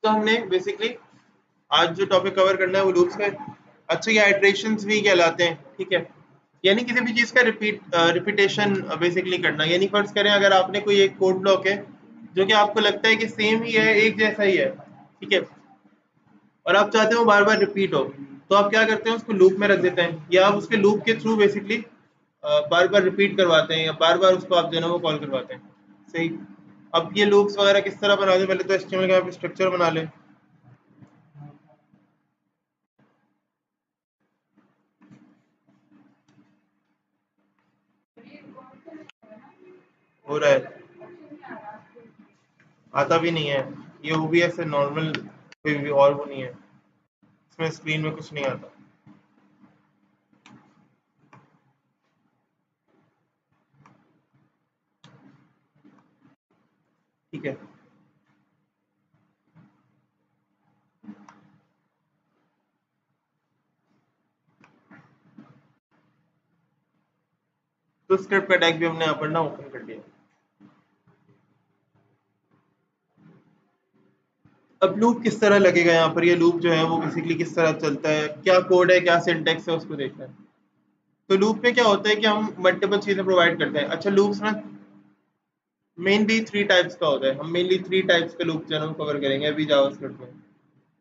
तो हमने बेसिकली आज जो टॉपिक कवर करना है वो लूप्स का है। अच्छा, ये आइट्रेशंस भी कहलाते हैं, ठीक है। यानी किसी भी चीज़ का रिपीटेशन बेसिकली करना। यानी फर्ज करें अगर आपने कोई एक कोड ब्लॉक है जो कि आपको लगता है कि सेम ही है, एक जैसा ही है, ठीक है, और आप चाहते हो बार बार रिपीट हो, तो आप क्या करते हैं, उसको लूप में रख देते हैं, या आप उसके लूप के थ्रू बेसिकली बार बार रिपीट करवाते हैं, या बार बार उसको आप जो है ना वो कॉल करवाते हैं। सही। अब ये लूप्स वगैरह किस तरह बनाते हैं, पहले तो एचटीएमएल का आप स्ट्रक्चर बना लें। हो रहा है, आता भी नहीं है। ये ओबीएस है नॉर्मल, कोई भी और वो नहीं है, इसमें स्क्रीन में कुछ नहीं आता। ठीक है, तो स्क्रिप्ट का टैग भी हमने यहाँ पर ना ओपन कर लिया। अब लूप किस तरह लगेगा यहाँ पर, ये लूप जो है वो बेसिकली किस तरह चलता है, क्या कोड है, क्या सिंटेक्स है, उसको देखना है। तो लूप में क्या होता है कि हम मल्टीपल चीजें प्रोवाइड करते हैं। अच्छा, लूप्स में मेनली थ्री टाइप्स का होता है, हम मेनली थ्री टाइप्स के लूप जो है कवर करेंगे अभी जावास्क्रिप्ट में।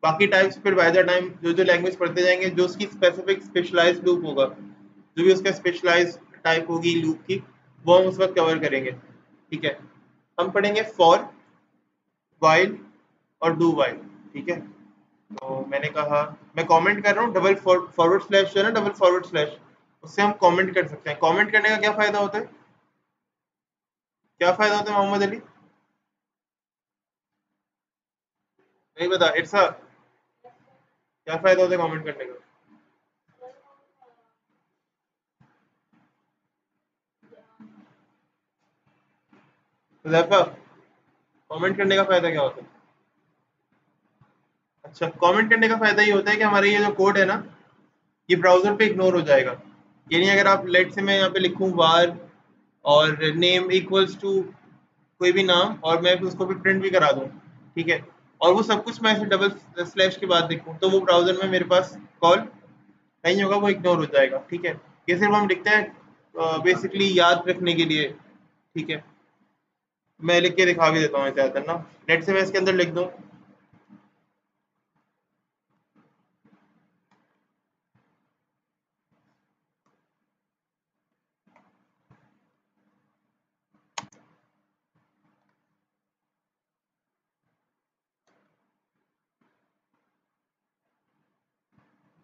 बाकी टाइप्स फिर बाय द टाइम जो जो लैंग्वेज पढ़ते जाएंगे, जो उसकी स्पेसिफिक स्पेशलाइज्ड लूप होगा, जो भी उसका स्पेशलाइज्ड टाइप होगी लूप की, वो हम उस वक्त कवर करेंगे। ठीक है, हम पढ़ेंगे फॉर, वाइल और डू वाइल। ठीक है, तो मैंने कहा, मैं कमेंट कर रहा हूँ, डबल फॉरवर्ड स्लैश जो है ना, डबल फॉरवर्ड स्लैश, उससे हम कमेंट कर सकते हैं। कमेंट करने का क्या फायदा होता है, क्या फायदा होता है मोहम्मद अली? नहीं बता इट्सा, क्या फायदा होता है कमेंट करने का? हुज़ैफा, कमेंट करने का फायदा क्या होता है? अच्छा, कमेंट करने का फायदा ये होता है कि हमारा ये जो कोड है ना, ये ब्राउजर पे इग्नोर हो जाएगा। यानी अगर आप लेट से मैं यहाँ पे लिखूँ वार और नेम इक्वल्स टू कोई भी नाम, और मैं उसको भी प्रिंट भी करा दूँ, ठीक है, और वो सब कुछ मैं ऐसे डबल स्लैश के बाद लिखूँ, तो वो ब्राउजर में मेरे पास कॉल नहीं होगा, वो इग्नोर हो जाएगा। ठीक है, ये सिर्फ हम लिखते हैं बेसिकली याद रखने के लिए। ठीक है, मैं लिख के दिखा भी देता हूँ ज़्यादातर ना, नेट से मैं इसके अंदर लिख दूँ।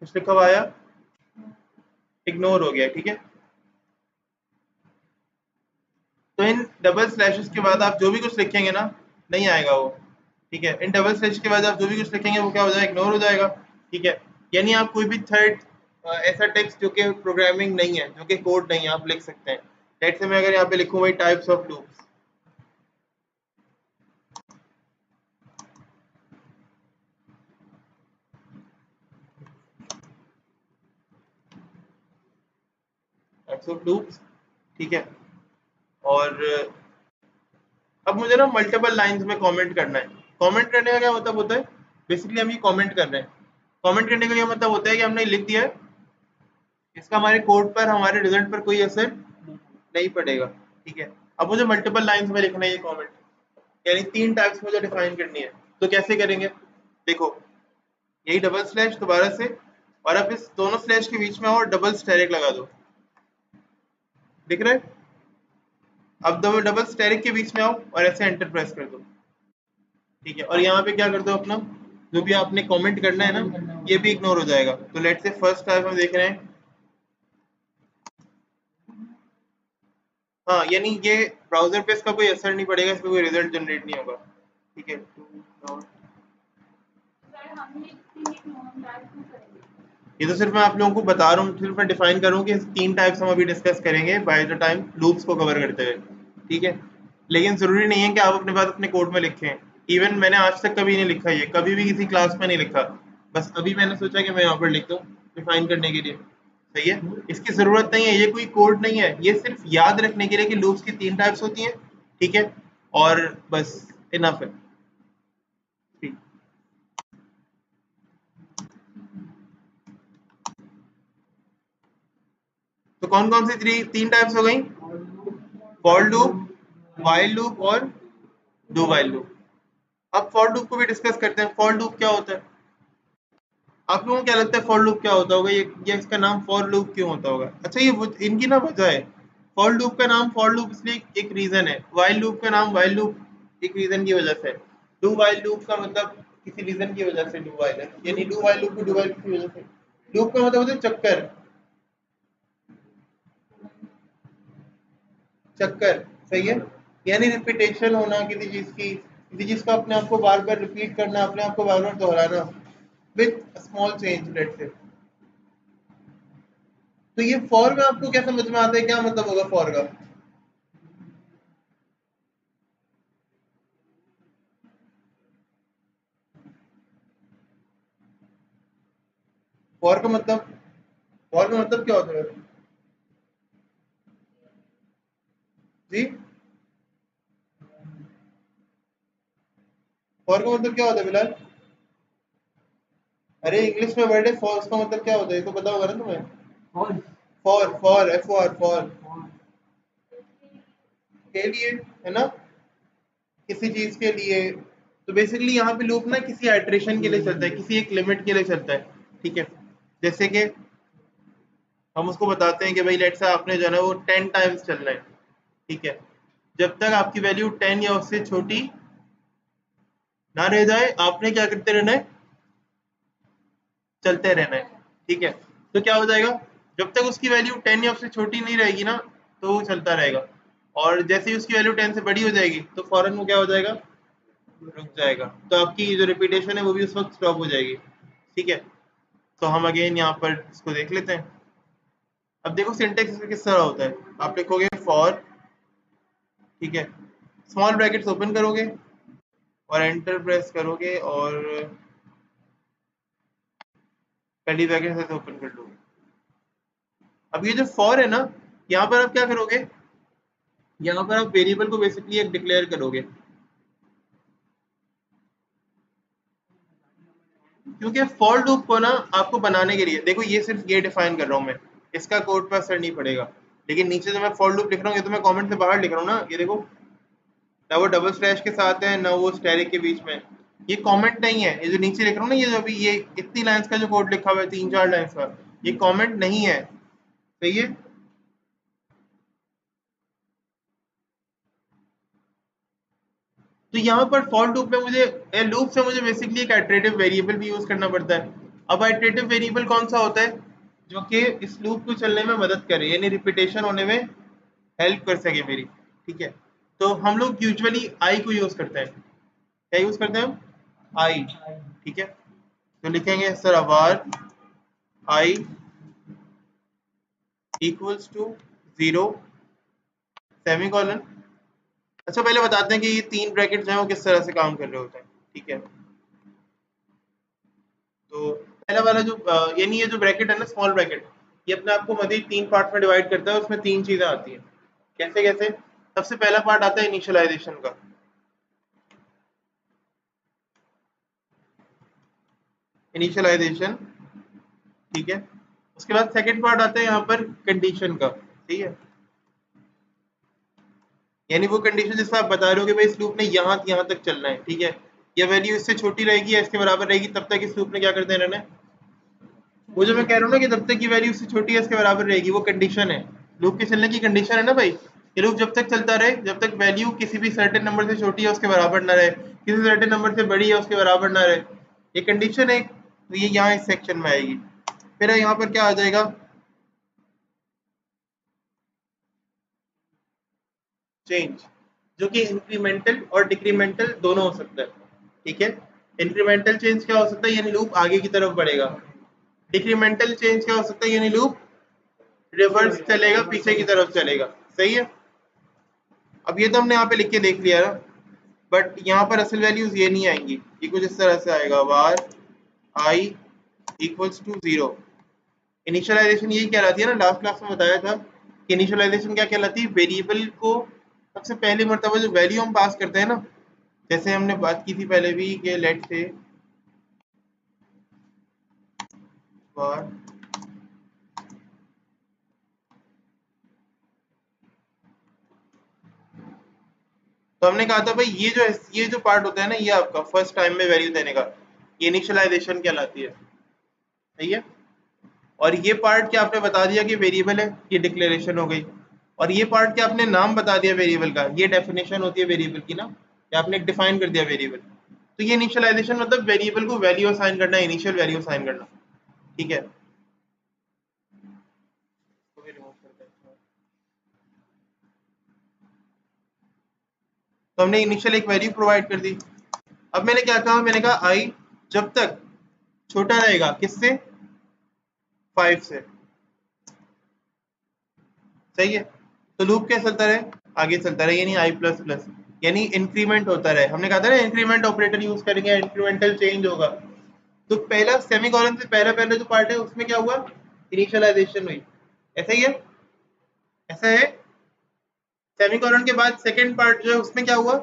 कुछ लिखा हुआ आया, इग्नोर हो गया। ठीक है, तो इन डबल स्लैशेस के बाद आप जो भी कुछ लिखेंगे ना, नहीं आएगा वो। ठीक है, इन डबल स्लैश के बाद आप जो भी कुछ लिखेंगे वो क्या हो जाएगा, इग्नोर हो जाएगा। ठीक है, यानी आप कोई भी थर्ड ऐसा टेक्स्ट जो कि प्रोग्रामिंग नहीं है, जो कि कोड नहीं है, आप लिख सकते हैं। लेट्स से मैं अगर यहाँ पे लिखूँ भाई types of loops, types of loops, ठीक है, और अब मुझे ना मल्टीपल लाइंस में कमेंट करना है। कमेंट करने का क्या मतलब होता है, बेसिकली हम ये कमेंट कर रहे हैं। कमेंट करने का क्या मतलब होता है कि हमने लिख दिया है, इसका हमारे कोड पर, हमारे रिजल्ट पर कोई असर नहीं पड़ेगा। ठीक है, अब मुझे मल्टीपल लाइंस में लिखना है ये कमेंट, यानी तीन टाइप्स मुझे डिफाइन करनी है। तो कैसे करेंगे, देखो, यही डबल स्लैश दोबारा से, और अब इस दोनों स्लैश के बीच में और डबल स्टेरिक लगा दो, दिख रहा है? अब दो डबल स्टेरिक के बीच में आओ और ऐसे एंटर प्रेस कर दो। ठीक है, और यहाँ पे क्या कर दो, अपना जो भी आपने कमेंट करना है ना, ये भी इग्नोर हो जाएगा। तो लेट से फर्स्ट टाइप हम देख रहे हैं। हाँ, यानी ये ब्राउजर पे इसका कोई असर नहीं पड़ेगा, इसमें कोई रिजल्ट जनरेट नहीं होगा। ठीक है, ये तो सिर्फ मैं आप लोगों को बता रहा हूँ, सिर्फ मैं डिफाइन करूँ कि तीन टाइप्स हम अभी डिस्कस करेंगे बाय द टाइम लूप्स को कवर करते हुए। ठीक है, लेकिन ज़रूरी नहीं है कि आप अपने बात अपने कोड में लिखें। इवन मैंने आज तक कभी नहीं लिखा, ये कभी भी किसी क्लास में नहीं लिखा, बस अभी मैंने सोचा कि मैं यहाँ पर लिख दूँ डिफाइन करने के लिए। सही है, इसकी ज़रूरत नहीं है, ये कोई कोड नहीं है, ये सिर्फ याद रखने के लिए कि लूप्स की तीन टाइप्स होती हैं। ठीक है, और बस इनफ है। ठीक। तो कौन कौन सी तीन टाइप्स हो गई? फॉर लूप, वाइल लूप और डू वाइल लूप। अब फॉर लूप को भी डिस्कस करते हैं। फॉर लूप क्या होता है? आप लोगों को क्या लगता है फॉर लूप क्या होता होगा? ये इसका नाम फॉर लूप क्यों होता होगा? अच्छा, ये इनकी ना वजह है। फॉर लूप का नाम फॉर लूप इसलिए एक रीजन है, वाइल लूप का नाम वाइल लूप एक रीजन की वजह से, डू वाइल लूप का मतलब किसी रीजन की वजह से डू वाइल है, यानी डू वाइल लूप को डू वाइल की वजह से। लूप का मतलब होता है चक्कर, चक्कर, सही है, यानी रिपीटेशन होना किसी चीज की, किसी चीज को अपने आप को बार बार रिपीट करना, अपने आप को बार बार दोहराना with small change let's say. तो ये फॉर में आपको क्या समझ में आता है, क्या मतलब होगा फॉर का? फॉर का मतलब, फॉर का मतलब क्या होता है जी? फॉर का मतलब क्या होता है बिलाल? अरे इंग्लिश में वर्ड है फॉर, उसका मतलब क्या होता है ये तो पता होगा ना तुम्हें? For, for, f o r, for के लिए, है ना, किसी चीज के लिए। तो बेसिकली यहाँ पे लूप ना किसी आइट्रेशन के लिए चलता है, किसी एक लिमिट के लिए चलता है, ठीक है। जैसे कि हम उसको बताते हैं कि भाई लेट्स से आपने जो है ना वो 10 टाइम्स चलना है, ठीक है। जब तक आपकी वैल्यू 10 या उससे छोटी ना रह जाए आपने क्या करते रहना है? चलते रहना है, ठीक है। तो क्या हो जाएगा, जब तक उसकी वैल्यू 10 या उससे छोटी नहीं रहेगी ना तो वो चलता रहेगा, और जैसे ही उसकी वैल्यू 10 से बड़ी हो जाएगी तो फौरन वो क्या हो जाएगा, रुक जाएगा। तो आपकी जो रिपीटेशन है वो भी उस वक्त स्टॉप हो जाएगी, ठीक है। तो हम अगेन यहाँ पर इसको देख लेते हैं। अब देखो सिंटेक्स इसका किस तरह होता है। आप लिखोगे फॉर, ठीक है, स्मॉल ब्रैकेट्स ओपन करोगे और एंटर प्रेस करोगे और कर्ली ब्रैकेट से ओपन कर लोगे। अब ये जो फॉर है ना, यहाँ पर आप क्या करोगे, यहाँ पर आप वेरिएबल को बेसिकली एक डिक्लेयर करोगे, क्योंकि फॉर लूप को ना आपको बनाने के लिए, देखो ये सिर्फ ये डिफाइन कर रहा हूँ मैं, इसका कोड पर असर नहीं पड़ेगा, लेकिन नीचे जो मैं फॉर लूप लिख रहा हूँ ये तो मैं कमेंट से बाहर लिख रहा हूँ ना, ये देखो, ना वो डबल स्लैश के साथ है ना वो स्टेरिक के बीच में, ये कमेंट नहीं है, ये जो नीचे लिख रहा हूँ ना, ये जो अभी ये इतनी लाइंस का जो कोड लिखा हुआ है 3-4 लाइंस का, ये कमेंट नहीं है, सही है। तो यहाँ पर फॉर लूप में मुझे, लूप से मुझे बेसिकली एक आइटरेटिव वेरिएबल भी यूज करना पड़ता है। अब आइटरेटिव वेरिएबल कौन सा होता है, जो कि इस लूप को चलने में मदद करे, यानी रिपीटेशन होने में हेल्प कर सके मेरी, ठीक है। तो हम लोग यूजुअली आई को यूज करते हैं, क्या यूज करते हैं हम? आई, ठीक है। तो लिखेंगे सर अवार आई इक्वल्स टू 0 सेमीकोलन। अच्छा पहले बताते हैं कि ये तीन ब्रैकेट जो है वो किस तरह से काम कर रहे होते हैं, ठीक है। तो पहला वाला जो यानी ये जो ब्रैकेट है ना, स्मॉल ब्रैकेट, ये अपने आप को मजीद तीन पार्ट में डिवाइड करता है, उसमें तीन चीजें आती हैं। कैसे कैसे? सबसे पहला पार्ट आता है इनिशियलाइजेशन का, इनिशियलाइजेशन, ठीक है। उसके बाद सेकंड पार्ट आता है यहाँ पर कंडीशन का, ठीक है, यानी वो कंडीशन जिसमें आप बता रहे हो कि भाई इस लूप ने यहाँ तक चलना है, ठीक है, ये वैल्यू इससे छोटी रहेगी या इसके बराबर रहेगी तब तक इस लूप ने क्या करते रहना है। वो जो मैं कह रहा हूँ ना कि जब तक की वैल्यू इससे छोटी है इसके बराबर रहेगी, वो कंडीशन है, लूप के चलने की कंडीशन है ना भाई। ये लूप जब तक चलता रहे जब तक वैल्यू किसी भी सर्टेन नंबर से छोटी है उसके बराबर ना रहे, किसी सर्टेन नंबर से बड़ी है उसके बराबर ना रहे, ये कंडीशन है। तो ये यहाँ इस सेक्शन में आएगी। फिर यहाँ पर क्या आ जाएगा, चेंज, जो कि इंक्रीमेंटल और डिक्रीमेंटल दोनों हो सकता है, ठीक है। इंक्रीमेंटल चेंज क्या हो सकता है, यानी लूप आगे की तरफ बढ़ेगा। डिक्रीमेंटल चेंज क्या हो सकता है, यानी लूप रिवर्स चलेगा, पीछे की तरफ चलेगा, सही है। अब ये तो हमने यहाँ पे लिख के देख लिया ना, बट यहाँ पर असल वैल्यूज ये नहीं आएंगी, ये कुछ इस तरह से आएगा, var i equals to 0। Initialisation यही कहलाती है ना, लास्ट क्लास में बताया था कि इनिशियलाइजेशन क्या कहलाती है, वेरिएबल को सबसे पहली मरतबा जो वैल्यू हम पास करते हैं ना, जैसे हमने बात की थी पहले भी कि लेट से var तो हमने कहा था भाई ये जो पार्ट होता है ना, ये आपका फर्स्ट टाइम में वैल्यू देने का, ये इनिशियलाइजेशन कहलाती है। सही है। और ये पार्ट क्या आपने बता दिया कि वेरिएबल है, ये डिक्लेरेशन हो गई। और ये पार्ट क्या आपने नाम बता दिया वेरिएबल का, ये डेफिनेशन होती है वेरिएबल की ना, या आपने डिफाइन कर दिया वेरिएबल। तो ये इनिशियलाइजेशन मतलब वेरिएबल को वैल्यू असाइन करना, इनिशियल वैल्यू असाइन करना। ठीक है। तो हमने इनिशियल एक वैल्यू प्रोवाइड कर दी। अब मैंने क्या कहा, मैंने कहा आई जब तक छोटा रहेगा किससे, 5 से। सही है। तो लूप क्या चलता रहे, आगे चलता रहे, यानी आई प्लस प्लस, यानी इंक्रीमेंट होता रहे। हमने कहा था ना इंक्रीमेंट ऑपरेटर यूज करेंगे, इंक्रीमेंटल चेंज होगा। तो पहला सेमीकोलन से पहला पहला जो पार्ट है उसमें क्या हुआ, इनिशियलाइजेशन हुई। ऐसा ही है, ऐसा है। सेमीकोलन के बाद सेकंड पार्ट जो है उसमें क्या हुआ,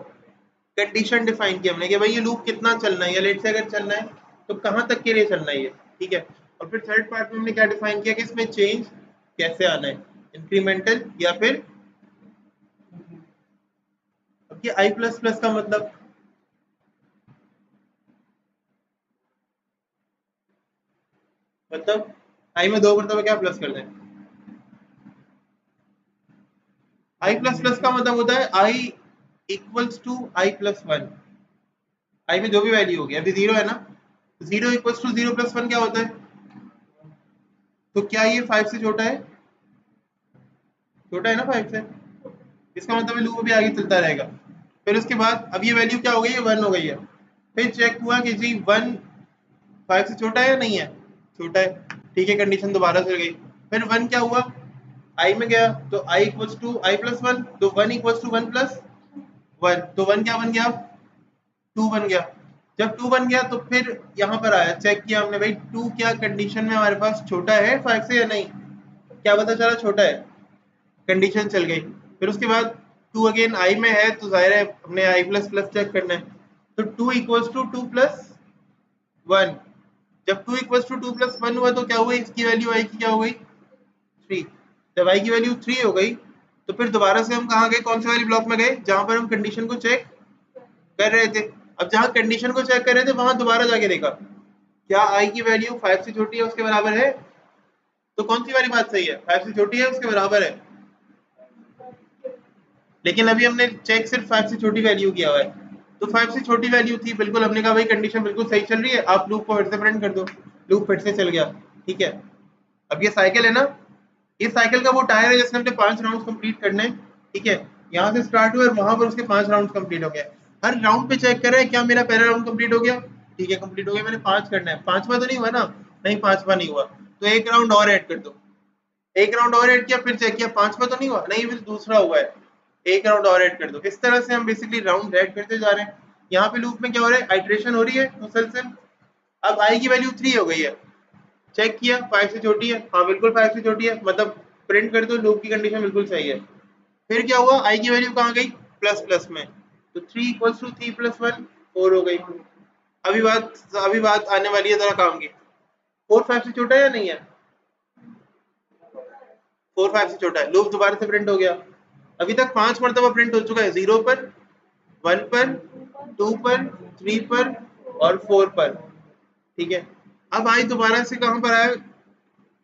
कंडीशन डिफाइन की हमने कि भाई ये लूप कितना चलना है, या लेट से अगर चलना है तो कहाँ तक के लिए चलना है ये। ठीक है। और फिर थर्ड पार्ट में हमने क्या डिफाइन किया कि इसमें चेंज कैसे आना है, इंक्रीमेंटल या फिर। अब ये आई प्लस प्लस का मतलब आई में 2 मरतबा क्या प्लस कर दें। आई प्लस प्लस का मतलब होता है I equals to I plus one. I में जो भी वैल्यू होगी, अभी 0 है ना, 0 इक्वल्स टू 0 प्लस 1 क्या होता है। तो क्या ये 5 से छोटा है, छोटा है ना 5 से। इसका मतलब लूप अभी आगे चलता रहेगा। फिर उसके बाद अब ये वैल्यू क्या हो गई है, 1 हो गई है। फिर चेक हुआ कि जी 1 5 से छोटा है या नहीं है, छोटा है। ठीक है, कंडीशन दोबारा चल गई। फिर 1 क्या हुआ, आई में गया, तो I equals to I plus one, तो 1 इक्वल्स टू 1 प्लस 1, तो 1 क्या बन गया, 2 बन गया। जब 2 बन गया तो फिर यहाँ पर आया, चेक किया हमने भाई 2 क्या कंडीशन में हमारे पास छोटा है 5 से या नहीं। क्या पता चला छोटा है, कंडीशन चल गई। फिर उसके बाद 2 अगेन आई में है, तो जाहिर है हमने आई प्लस प्लस चेक करना है। तो 2 इक्वल्स टू 2 प्लस 1। जब 2 इक्वल्स टू 2 प्लस 1 हुआ तो क्या हुआ, इसकी वैल्यू आई की क्या हो गई, 3। जब आई की वैल्यू 3 हो गई तो फिर दोबारा से हम कहाँ गए, कौन से वाली ब्लॉक में गए, जहां पर हम कंडीशन को चेक कर रहे थे। अब जहां कंडीशन को चेक कर रहे थे वहां दोबारा जाके देखा, क्या आई की वैल्यू 5 से छोटी है, उसके बराबर है। तो कौन सी वाली बात सही है, 5 से छोटी है, उसके बराबर है। लेकिन अभी हमने चेक सिर्फ 5 से छोटी वैल्यू किया हुआ है। तो 5 से छोटी वैल्यू थी बिल्कुल, हमने कहा भाई कंडीशन बिल्कुल सही चल रही है, आप लूप को फिर से प्रिंट कर दो। लूप फिर से चल गया। ठीक है। अब ये साइकिल है ना, इस साइकिल का वो टायर है जिसने हमने 5 राउंड कंप्लीट करने हैं। ठीक है। यहाँ से स्टार्ट हुए और वहां पर उसके 5 राउंड कंप्लीट हो गए। हर राउंड पे चेक कर रहे हैं क्या मेरा पहला राउंड कंप्लीट हो गया। ठीक है, कंप्लीट हो गया, मैंने 5 करना है, 5वां तो नहीं हुआ ना, नहीं 5वां नहीं हुआ, तो एक राउंड और ऐड कर दो। एक राउंड और ऐड किया, फिर चेक किया 5वां तो नहीं हुआ, नहीं फिर दूसरा हुआ है, एक राउंड और ऐड कर दो। इस तरह से हम बेसिकली राउंड ऐड करते जा रहे हैं। यहाँ पे लूप में क्या हो रहा है, आइट्रेशन हो रही है मुसलसल। अब आई की वैल्यू 3 हो गई है, चेक किया 5 से छोटी है, हाँ बिल्कुल 5 से छोटी है, मतलब प्रिंट कर दो, लूप की कंडीशन बिल्कुल सही है। फिर क्या हुआ, आई की वैल्यू कहाँ गई, प्लस प्लस में, तो 3 इक्वल्स टू 3 प्लस 1, 4 हो गई। अभी बात आने वाली है जरा काम की। 4 5 से छोटा है या नहीं है, 4 5 से छोटा है, लूप दोबारा से प्रिंट हो गया। अभी तक 5 मरतबा प्रिंट हो चुका है, 0 पर, 1 पर, 2 पर, 3 पर और 4 पर। ठीक है। अब आई दोबारा से कहाँ पर आया,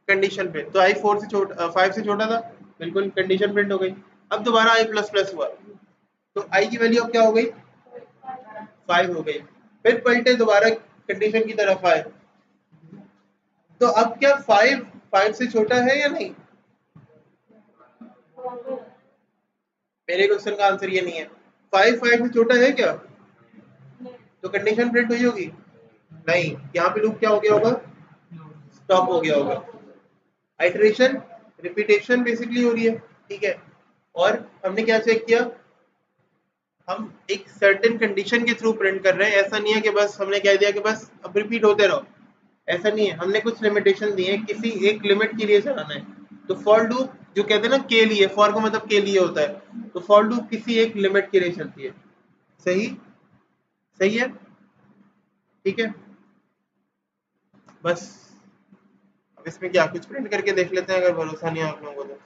कंडीशन पे, तो आई 4 से छोटा, 5 से छोटा था, बिल्कुल कंडीशन प्रिंट हो गई। अब दोबारा आई प्लस प्लस हुआ, तो आई की वैल्यू अब क्या हो गई, 5 हो गई। फिर पलटे दोबारा कंडीशन की तरफ आए, तो अब क्या 5 5 से छोटा है या नहीं। मेरे क्वेश्चन का आंसर ये नहीं है। 5 5 से छोटा है क्या, तो कंडीशन प्रिंट हुई होगी, नहीं, यहाँ पे लूप क्या हो गया होगा, स्टॉप हो गया होगा। आइटरेशन, रिपीटेशन बेसिकली हो रही है। ठीक है। और हमने क्या चेक किया, हम एक सर्टेन कंडीशन के थ्रू प्रिंट कर रहे हैं, ऐसा नहीं है कि बस हमने कह दिया कि बस अब रिपीट होते रहो, ऐसा नहीं है। हमने कुछ लिमिटेशन दी है, किसी एक लिमिट के लिए चलाना है। तो फॉर लूप जो कहते हैं ना के लिए, फॉर का मतलब के लिए होता है, तो फॉर लूप किसी एक लिमिट के लिए चलती है। सही, सही है। ठीक है। बस अब इसमें क्या कुछ प्रिंट करके देख लेते हैं, अगर भरोसा नहीं है आप लोगों को तो।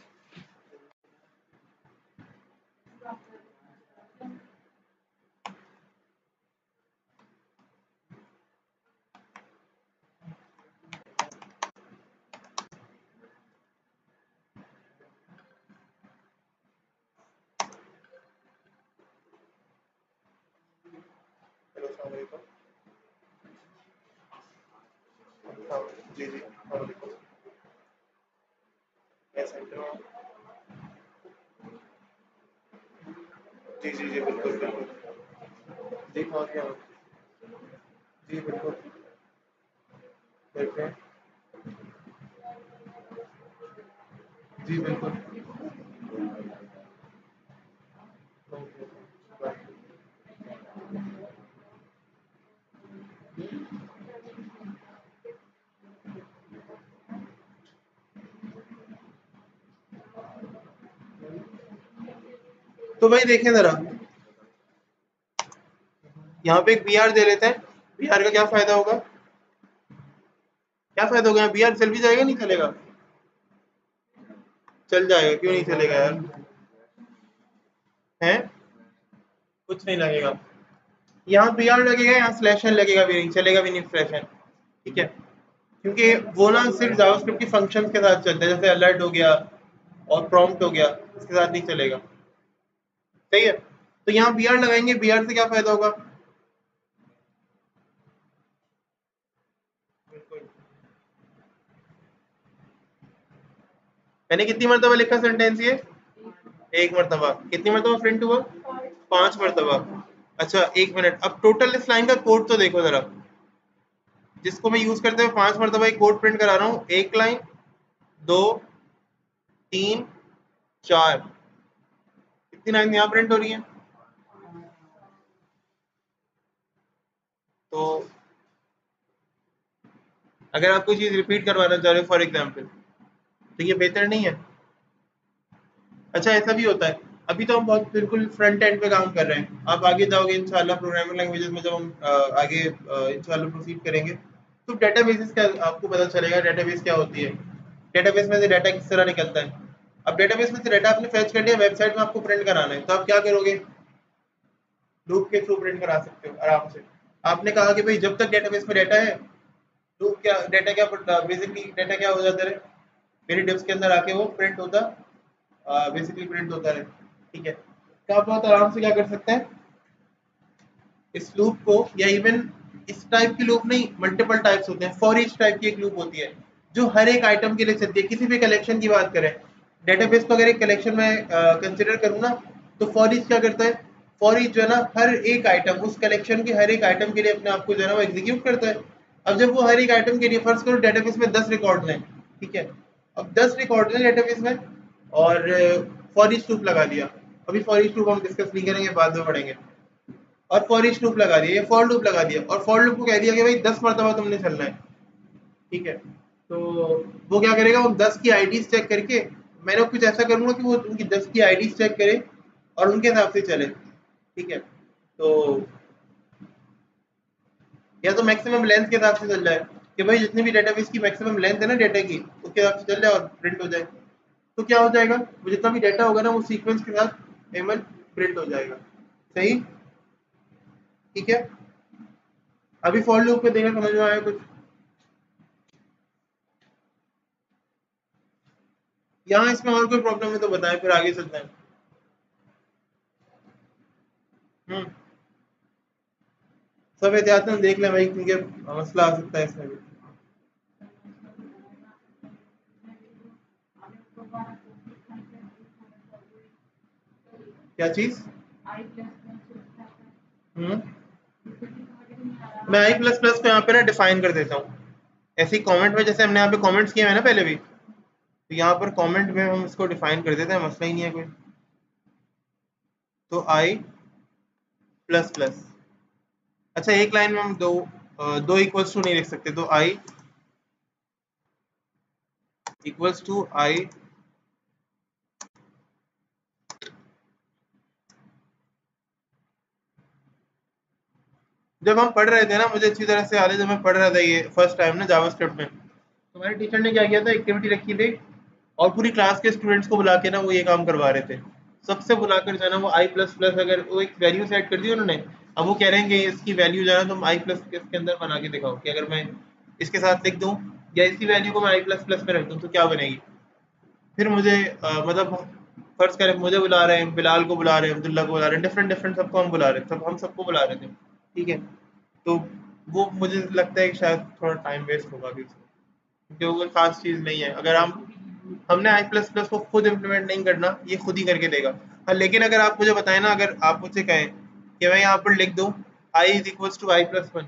देखो। जी जी और देखो सेंटर में। जी जी जी बिल्कुल बिल्कुल। जी और क्या। जी बिल्कुल। देखते हैं। जी बिल्कुल। तो भाई देखें जरा, यहाँ पे एक बी आर दे लेते हैं। बी आर का क्या फायदा होगा, क्या फायदा होगा, बी आर चल भी जाएगा नहीं चलेगा, चल जाएगा, क्यों नहीं चलेगा यार, है कुछ नहीं लगेगा। यहाँ बी आर लगेगा, यहाँ स्लैश एन लगेगा भी नहीं, चलेगा भी नहीं स्लैश एन। ठीक है, क्योंकि वो ना सिर्फ जावास्क्रिप्ट की फंक्शंस के साथ चलता है, जैसे अलर्ट हो गया और प्रॉम्प्ट हो गया, इसके साथ नहीं चलेगा। सही है, तो यहाँ बी आर लगाएंगे, बी आर से क्या फायदा होगा। बिल्कुल। मैंने कितनी मरतबा लिखा सेंटेंस ये, एक मरतबा। कितनी मरतबा प्रिंट हुआ, 5 मरतबा। अच्छा एक मिनट, अब टोटल इस लाइन का कोड तो देखो जरा, जिसको मैं यूज करते हुए 5 मरतबा एक कोड प्रिंट करा रहा हूँ। एक लाइन, दो, तीन, चार, कितनी लाइन यहाँ प्रिंट हो रही है। तो अगर आप कोई चीज रिपीट करवाना चाह रहे हो फॉर एग्जाम्पल, तो ये बेहतर नहीं है। अच्छा ऐसा भी होता है, अभी तो हम बहुत बिल्कुल फ्रंट एंड पे काम कर रहे हैं, आप आगे जाओगे इंशाल्लाह प्रोग्रामिंग लैंग्वेजेस में, जब हम आगे इंशाल्लाह प्रोसीड करेंगे, तो डेटाबेसेस का आपको पता चलेगा डेटाबेस क्या होती है, डेटाबेस में से डाटा किस तरह निकलता है। अब डेटाबेस में से डाटा आपने फेच कर लिया, वेबसाइट में आपको प्रिंट कराना है, तो आप क्या करोगे, लूप के थ्रू प्रिंट करा सकते हो आराम से। आपने कहा कि भाई जब तक डेटाबेस में डाटा है, लूप क्या, डाटा क्या, बेसिकली डाटा क्या हो जाता है, मेरी डिप्स के अंदर आके वो प्रिंट होता, बेसिकली प्रिंट होता है। ठीक है, तो आप बहुत आराम से क्या कर सकते हैं, इस लूप को, या इवन इस टाइप की लूप नहीं, मल्टीपल टाइप्स होते हैं, फॉर ईच टाइप की एक लूप होती है जो हर एक आइटम के लिए चलती है। किसी भी कलेक्शन की बात करें, डेटाबेस को अगर एक कलेक्शन में कंसिडर करूँ ना, तो फॉर ईच क्या करता है, फॉर ईच जो है ना, हर एक आइटम, उस कलेक्शन के हर एक आइटम के लिए अपने आप को जो है ना वो एग्जीक्यूट करता है। अब जब वो हर एक आइटम के लिए, फर्स्ट करो डेटाबेस में 10 रिकॉर्ड हैं, ठीक है, अब 10 रिकॉर्ड हैं डेटाबेस में, और फॉर ईच लूप लगा दिया। अभी फॉर ईच लूप हम डिस्कस नहीं करेंगे, बाद में पढ़ेंगे। और फॉर ईच लूप लगा दिया, ये फॉर लूप लगा दिया, और फॉर लूप को कह दिया कि भाई 10 मरतबा तुमने चलना है। ठीक है, तो वो क्या करेगा, उन 10 की आईडीज चेक करके, मैंने कुछ ऐसा करूंगा कि वो उनकी 10 की आईडीज चेक करे और उनके हिसाब से चले। ठीक है, तो या तो मैक्सिमम लेंथ के हिसाब से चल जाए, कि भाई जितनी भी डेटाबेस की मैक्सिमम लेंथ है ना डाटा की, उसके हिसाब से चल जाए और प्रिंट हो जाए। तो क्या हो जाएगा, वो जितना भी डाटा होगा ना वो सीक्वेंस के साथ एमएल प्रिंट हो जाएगा। सही, ठीक है। अभी फॉर लूप पे देखना समझ में आया कुछ, यहाँ इसमें और कोई प्रॉब्लम है तो बताएं, फिर आगे चलते हैं। हम्म, सब एहतियातन देख लें भाई, क्योंकि मसला आ सकता है इसमें भी। क्या चीज, हम्म, मैं आई प्लस प्लस को यहाँ पे ना डिफाइन कर देता हूँ, ऐसे ही कमेंट में, जैसे हमने यहाँ पे कमेंट्स किए हैं ना पहले भी, तो यहाँ पर कमेंट में हम इसको डिफाइन कर देते हैं, मसला ही नहीं है कोई। तो आई प्लस प्लस, अच्छा एक लाइन में हम दो इक्वल्स टू नहीं लिख सकते, तो आई इक्वल्स टू आई, जब हम पढ़ रहे थे ना, मुझे अच्छी तरह से याद है, जब मैं पढ़ रहा था ये फर्स्ट टाइम ना जावास्क्रिप्ट में, तो हमारे टीचर ने क्या किया था, एक्टिविटी रखी थी, और पूरी क्लास के स्टूडेंट्स को बुला के ना वो ये काम करवा रहे थे। सबसे बुलाकर जो है ना वो आई प्लस प्लस, अगर वो एक वैल्यू सेट कर दी उन्होंने, अब वो कह रहे हैं कि इसकी वैल्यू जो है ना तुम आई प्लस के अंदर बना के दिखाओ, कि अगर मैं इसके साथ लिख दूं, या इसी वैल्यू को मैं आई प्लस प्लस में रख दूं तो क्या बनेगी। फिर मुझे मतलब फर्ज करें मुझे बुला रहे हैं, बिलाल को बुला रहे हैं, अब्दुल्ला को बुला रहे हैं, डिफरेंट डिफरेंट सबको हम बुला रहे थे, सब हम सबको बुला रहे थे। ठीक है, तो वो मुझे लगता है कि शायद थोड़ा टाइम वेस्ट होगा अभी उसमें, क्योंकि वो कोई खास चीज़ नहीं है। अगर हमने आई प्लस प्लस को खुद इम्प्लीमेंट नहीं करना, ये खुद ही करके देगा। हाँ, लेकिन अगर आप मुझे बताएं ना, अगर आप मुझसे कहें कि मैं यहाँ पर लिख दूँ I is equals to I plus one,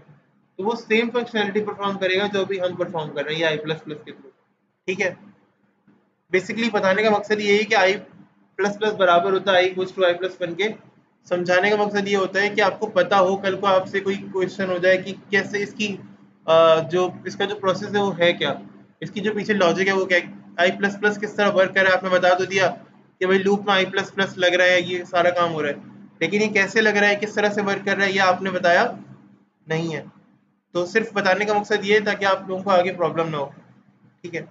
तो वो सेम फंक्शनैलिटी परफॉर्म करेगा जो अभी हम परफॉर्म कर रहे हैं आई प्लस प्लस के थ्रू। ठीक है, बेसिकली बताने का मकसद ये है कि आई प्लस प्लस बराबर होता है I equals to I plus one के। समझाने का मकसद ये होता है कि आपको पता हो, कल को आपसे कोई क्वेश्चन हो जाए कि कैसे इसकी जो इसका जो प्रोसेस है वो है क्या, इसकी जो पीछे लॉजिक है वो क्या है, आई प्लस प्लस किस तरह वर्क कर रहा है। आपने बता तो दिया कि भाई लूप में आई प्लस प्लस लग रहा है, ये सारा काम हो रहा है, लेकिन ये कैसे लग रहा है, किस तरह से वर्क कर रहा है, ये आपने बताया नहीं है। तो सिर्फ बताने का मकसद ये है ताकि आप लोगों को आगे प्रॉब्लम ना हो। ठीक है।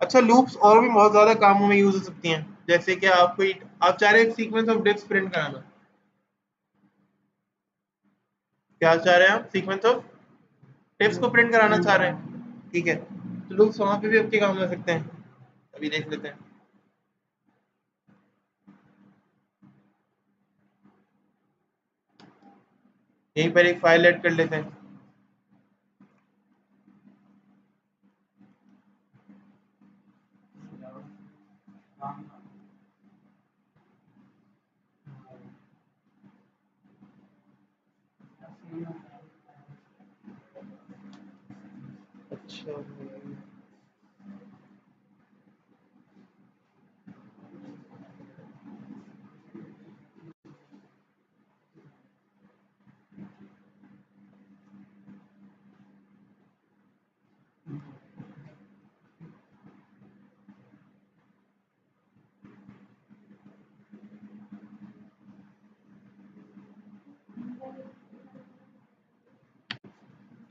अच्छा, लूप्स और भी बहुत ज़्यादा कामों में यूज़ हो सकती हैं, जैसे कि आप कोई आप चाह रहे हैं सीक्वेंस ऑफ डिप्स प्रिंट कराना। क्या चाह रहे हैं आप? सीक्वेंस ऑफ डिप्स को प्रिंट कराना चाह रहे हैं। ठीक है, तो लूप्स वहाँ पे भी आपके काम आ सकते हैं। अभी देख लेते हैं। यहीं पर एक फाइल ऐड कर लेते हैं। अच्छा,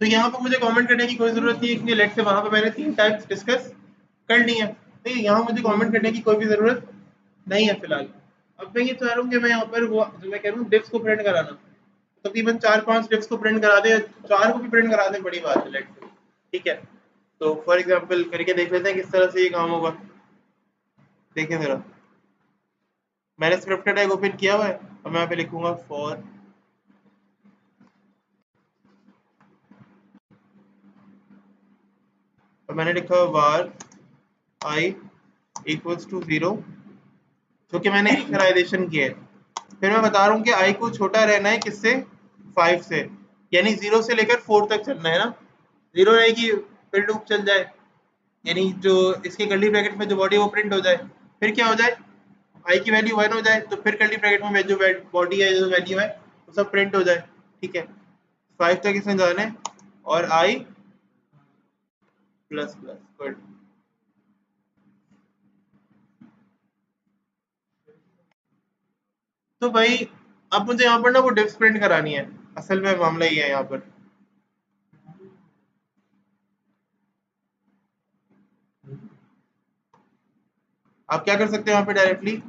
तो यहाँ पर मुझे कमेंट करने की कोई ज़रूरत नहीं है, क्योंकि लेट से वहाँ पे मैंने 3 टाइप्स डिस्कस कर ली है। तो यहाँ मुझे कमेंट करने की कोई भी ज़रूरत नहीं है फिलहाल। अब मैं ये चाह रहा हूँ कि मैं यहाँ पर वो जो मैं कह रहा हूँ डिप्स को प्रिंट कराना, तकरीबन 4-5 डिप्स को प्रिंट करा दें, 4 को भी प्रिंट करा दें, बड़ी बात है लेट से। ठीक है, तो फॉर एग्जांपल करके देख लेते हैं किस तरह से ये काम होगा। देखें ज़रा, मैंने स्क्रिप्ट टैग ओपन किया हुआ है। अब मैं यहाँ पे लिखूंगा फॉर, और मैंने लिखा वार आई इक्वल्स टू 0, जो कि मैंने इनिशियलाइजेशन किया है। फिर मैं बता रहा हूँ कि आई को छोटा रहना है किससे, 5 से, यानी 0 से लेकर 4 तक चलना है ना। 0 रहेगी फिर लूप चल जाए, यानी जो इसके कर्ली ब्रैकेट में जो बॉडी है वो प्रिंट हो जाए। फिर क्या हो जाए, आई की वैल्यू 1 हो जाए, तो फिर कर्ली ब्रैकेट में जो बॉडी है, जो वैल्यू है, वो सब प्रिंट हो जाए। ठीक है, 5 तक इसमें जाना है, और आई प्लस प्लस, गुड। तो भाई अब मुझे यहाँ पर ना वो डिप्स प्रिंट करानी है। असल में मामला ये है यहाँ पर, आप क्या कर सकते हैं यहाँ पे डायरेक्टली,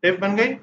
डिप बन गई।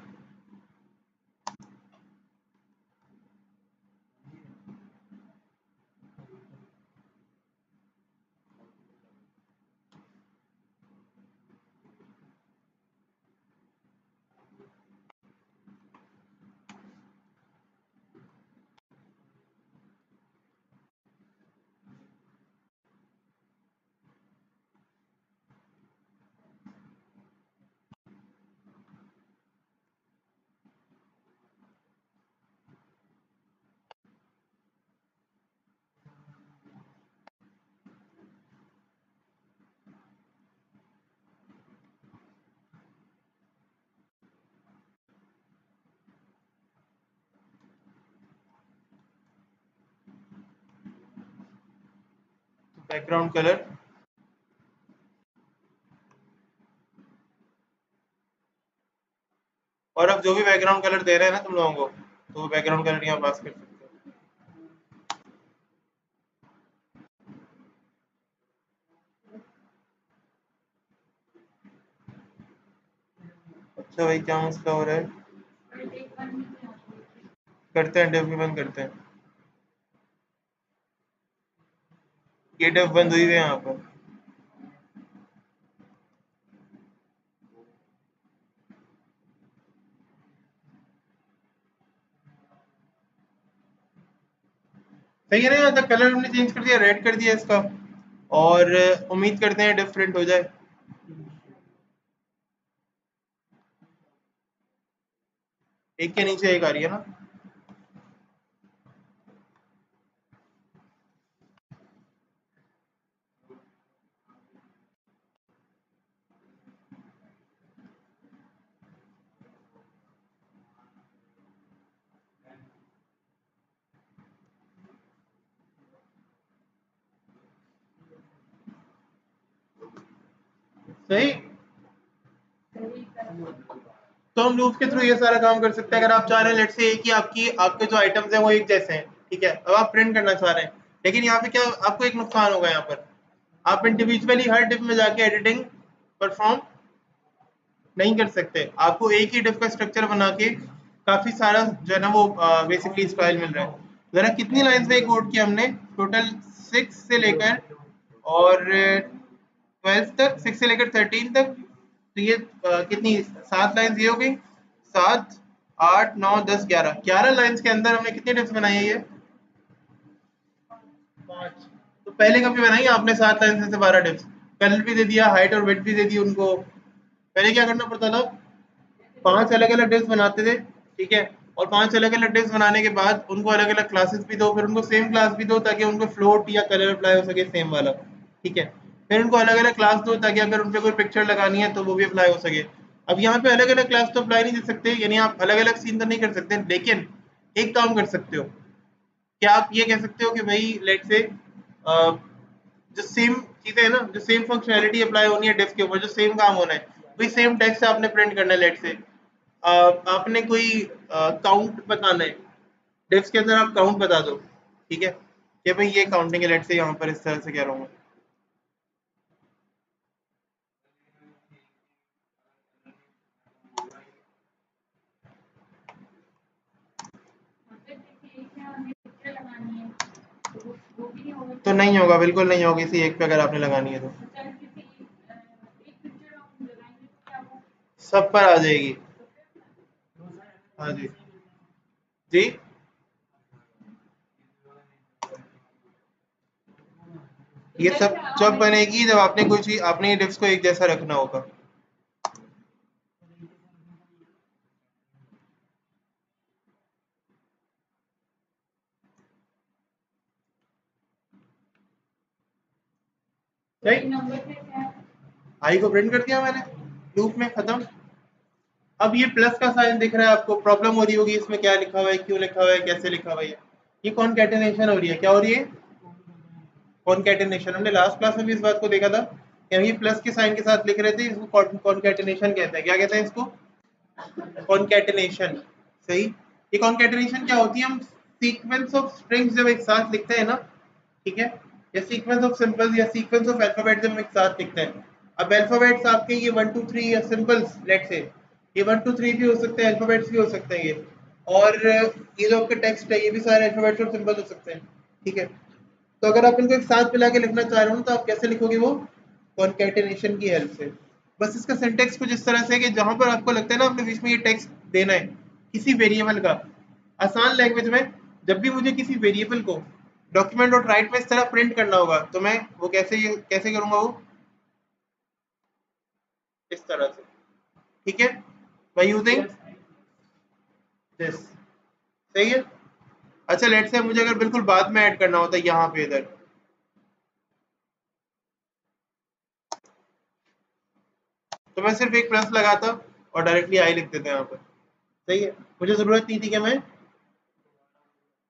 बैकग्राउंड कलर, और अब जो भी बैकग्राउंड कलर दे रहे हैं ना तुम लोगों को, तो वो बैकग्राउंड कलर यहाँ पास कर सकते हो। अच्छा भाई, क्या मसला हो रहा है? करते हैं, डेव भी बंद करते हैं। ये डिफ बंद हुई हुई है यहाँ पर। सही है ना, यहाँ तक कलर हमने चेंज कर दिया, रेड कर दिया इसका, और उम्मीद करते हैं डिफरेंट हो जाए। एक के नीचे एक आ रही है ना। सही। तो हम लूप के थ्रू ये सारा काम कर सकते हैं। अगर आप चाह रहे हैं लेट्स से कि आपकी आपके जो आइटम्स हैं वो एक जैसे हैं, ठीक है, अब आप प्रिंट करना चाह रहे हैं, लेकिन यहाँ पे क्या आपको एक नुकसान होगा, यहाँ पर आप इंडिविजुअली हर डिफ में जाके एडिटिंग परफॉर्म नहीं कर सकते। आपको एक ही डिफ का स्ट्रक्चर बना के काफी सारा जो है ना वो बेसिकली स्टाइल मिल रहा है। जरा कितनी लाइंस में कोड किया हमने टोटल? 6 से लेकर और 12 तक, 6 से लेकर 13 तक। तो ये कितनी 7 लाइंस ये हो गई, 7 8 9 10 11 11 लाइंस के अंदर हमने कितनी डिप्स बनाई है? ये 5। तो पहले कभी बनाई आपने 7 लाइंस से 12 डिप्स? कलर भी दे दिया, हाइट और वेट भी दे दी उनको। पहले क्या करना पड़ता था? 5 अलग अलग डिप्स बनाते थे, ठीक है, और 5 अलग अलग डिप्स बनाने के बाद उनको अलग अलग क्लासेस भी दो, फिर उनको सेम क्लास भी दो ताकि उनको फ्लोट या कलर अप्लाई हो सके सेम वाला, ठीक है, फिर उनको अलग अलग क्लास दो ताकि अगर उन पर कोई पिक्चर लगानी है तो वो भी अप्लाई हो सके। अब यहाँ पे अलग अलग क्लास तो अप्लाई नहीं दे सकते, यानी आप अलग अलग सीन तो नहीं कर सकते, लेकिन एक काम कर सकते हो। क्या आप ये कह सकते हो कि भाई लेट से जो सेम चीजें है ना, जो सेम फंक्शनैलिटी अप्लाई होनी है डेस्क के ऊपर, जो सेम काम होना है, वही सेम टेक्स्ट आपने प्रिंट करना है। लेट से आपने कोई काउंट बताना है, डेस्क के अंदर आप काउंट बता दो, ठीक है, कि भाई ये काउंटिंग है, लेट से यहाँ पर इस तरह से कह रहा हूँ। तो नहीं होगा, बिल्कुल नहीं होगी इसी एक पे अगर आपने लगानी है तो सब पर आ जाएगी। हाँ जी। जी। ये सब जब बनेगी जब आपने कोई चीज, आपने डिप्स को एक जैसा रखना होगा। सही। आई को प्रिंट कर दिया मैंने, लूप में खत्म। अब ये प्लस का साइन दिख रहा है आपको, प्रॉब्लम हो रही होगी इसमें क्या लिखा हुआ है, क्यों लिखा हुआ है, कैसे लिखा हुआ है। ये कॉनकैटिनेशन हो रही है, क्या हो रही है? कॉनकैटिनेशन। हमने लास्ट क्लास में भी इस बात को देखा था कि हम ये प्लस के साइन के साथ लिख रहे थे, इसको कॉनकैटिनेशन कहते हैं। क्या कहते हैं इसको? कॉनकैटिनेशन। सही। ये कॉनकैटिनेशन क्या होती है? हम सीक्वेंस ऑफ स्ट्रिंग्स जब एक साथ लिखते हैं ना, ठीक है, या सीक्वेंस ऑफ सिंबल्स या सीक्वेंस ऑफ अल्फाबेट जब हम एक साथ लिखते हैं। अब अल्फाबेट्स आपके ये 1 2 3 या सिंबल्स लेट से, ये 1 2 3 भी हो सकते हैं, अल्फाबेट्स भी हो सकते हैं ये, और ये जो आपके टेक्स्ट है ये भी सारे अल्फाबेट्स और सिंबल्स हो सकते हैं, ठीक है। तो अगर आप इनको एक साथ मिला के लिखना चाह रहे हो तो आप कैसे लिखोगे वो? कॉनकैटिनेशन की हेल्प से। बस इसका सिंटेक्स कुछ इस तरह से है कि जहां पर आपको लगता है ना अपने बीच में ये टेक्स्ट देना है किसी वेरिएबल का, आसान लैंग्वेज में, जब भी मुझे किसी वेरिएबल को डॉक्यूमेंट डॉट राइट में इस तरह प्रिंट करना होगा तो मैं वो कैसे करूंगा? वो इस तरह से, ठीक है, बाय यूजिंग दिस। सही है। अच्छा लेट्स से मुझे अगर बिल्कुल बाद में ऐड करना होता है यहाँ पे इधर, तो मैं सिर्फ एक प्लस लगाता और डायरेक्टली आई लिख देता यहाँ पर। सही है। मुझे जरूरत नहीं थी कि मैं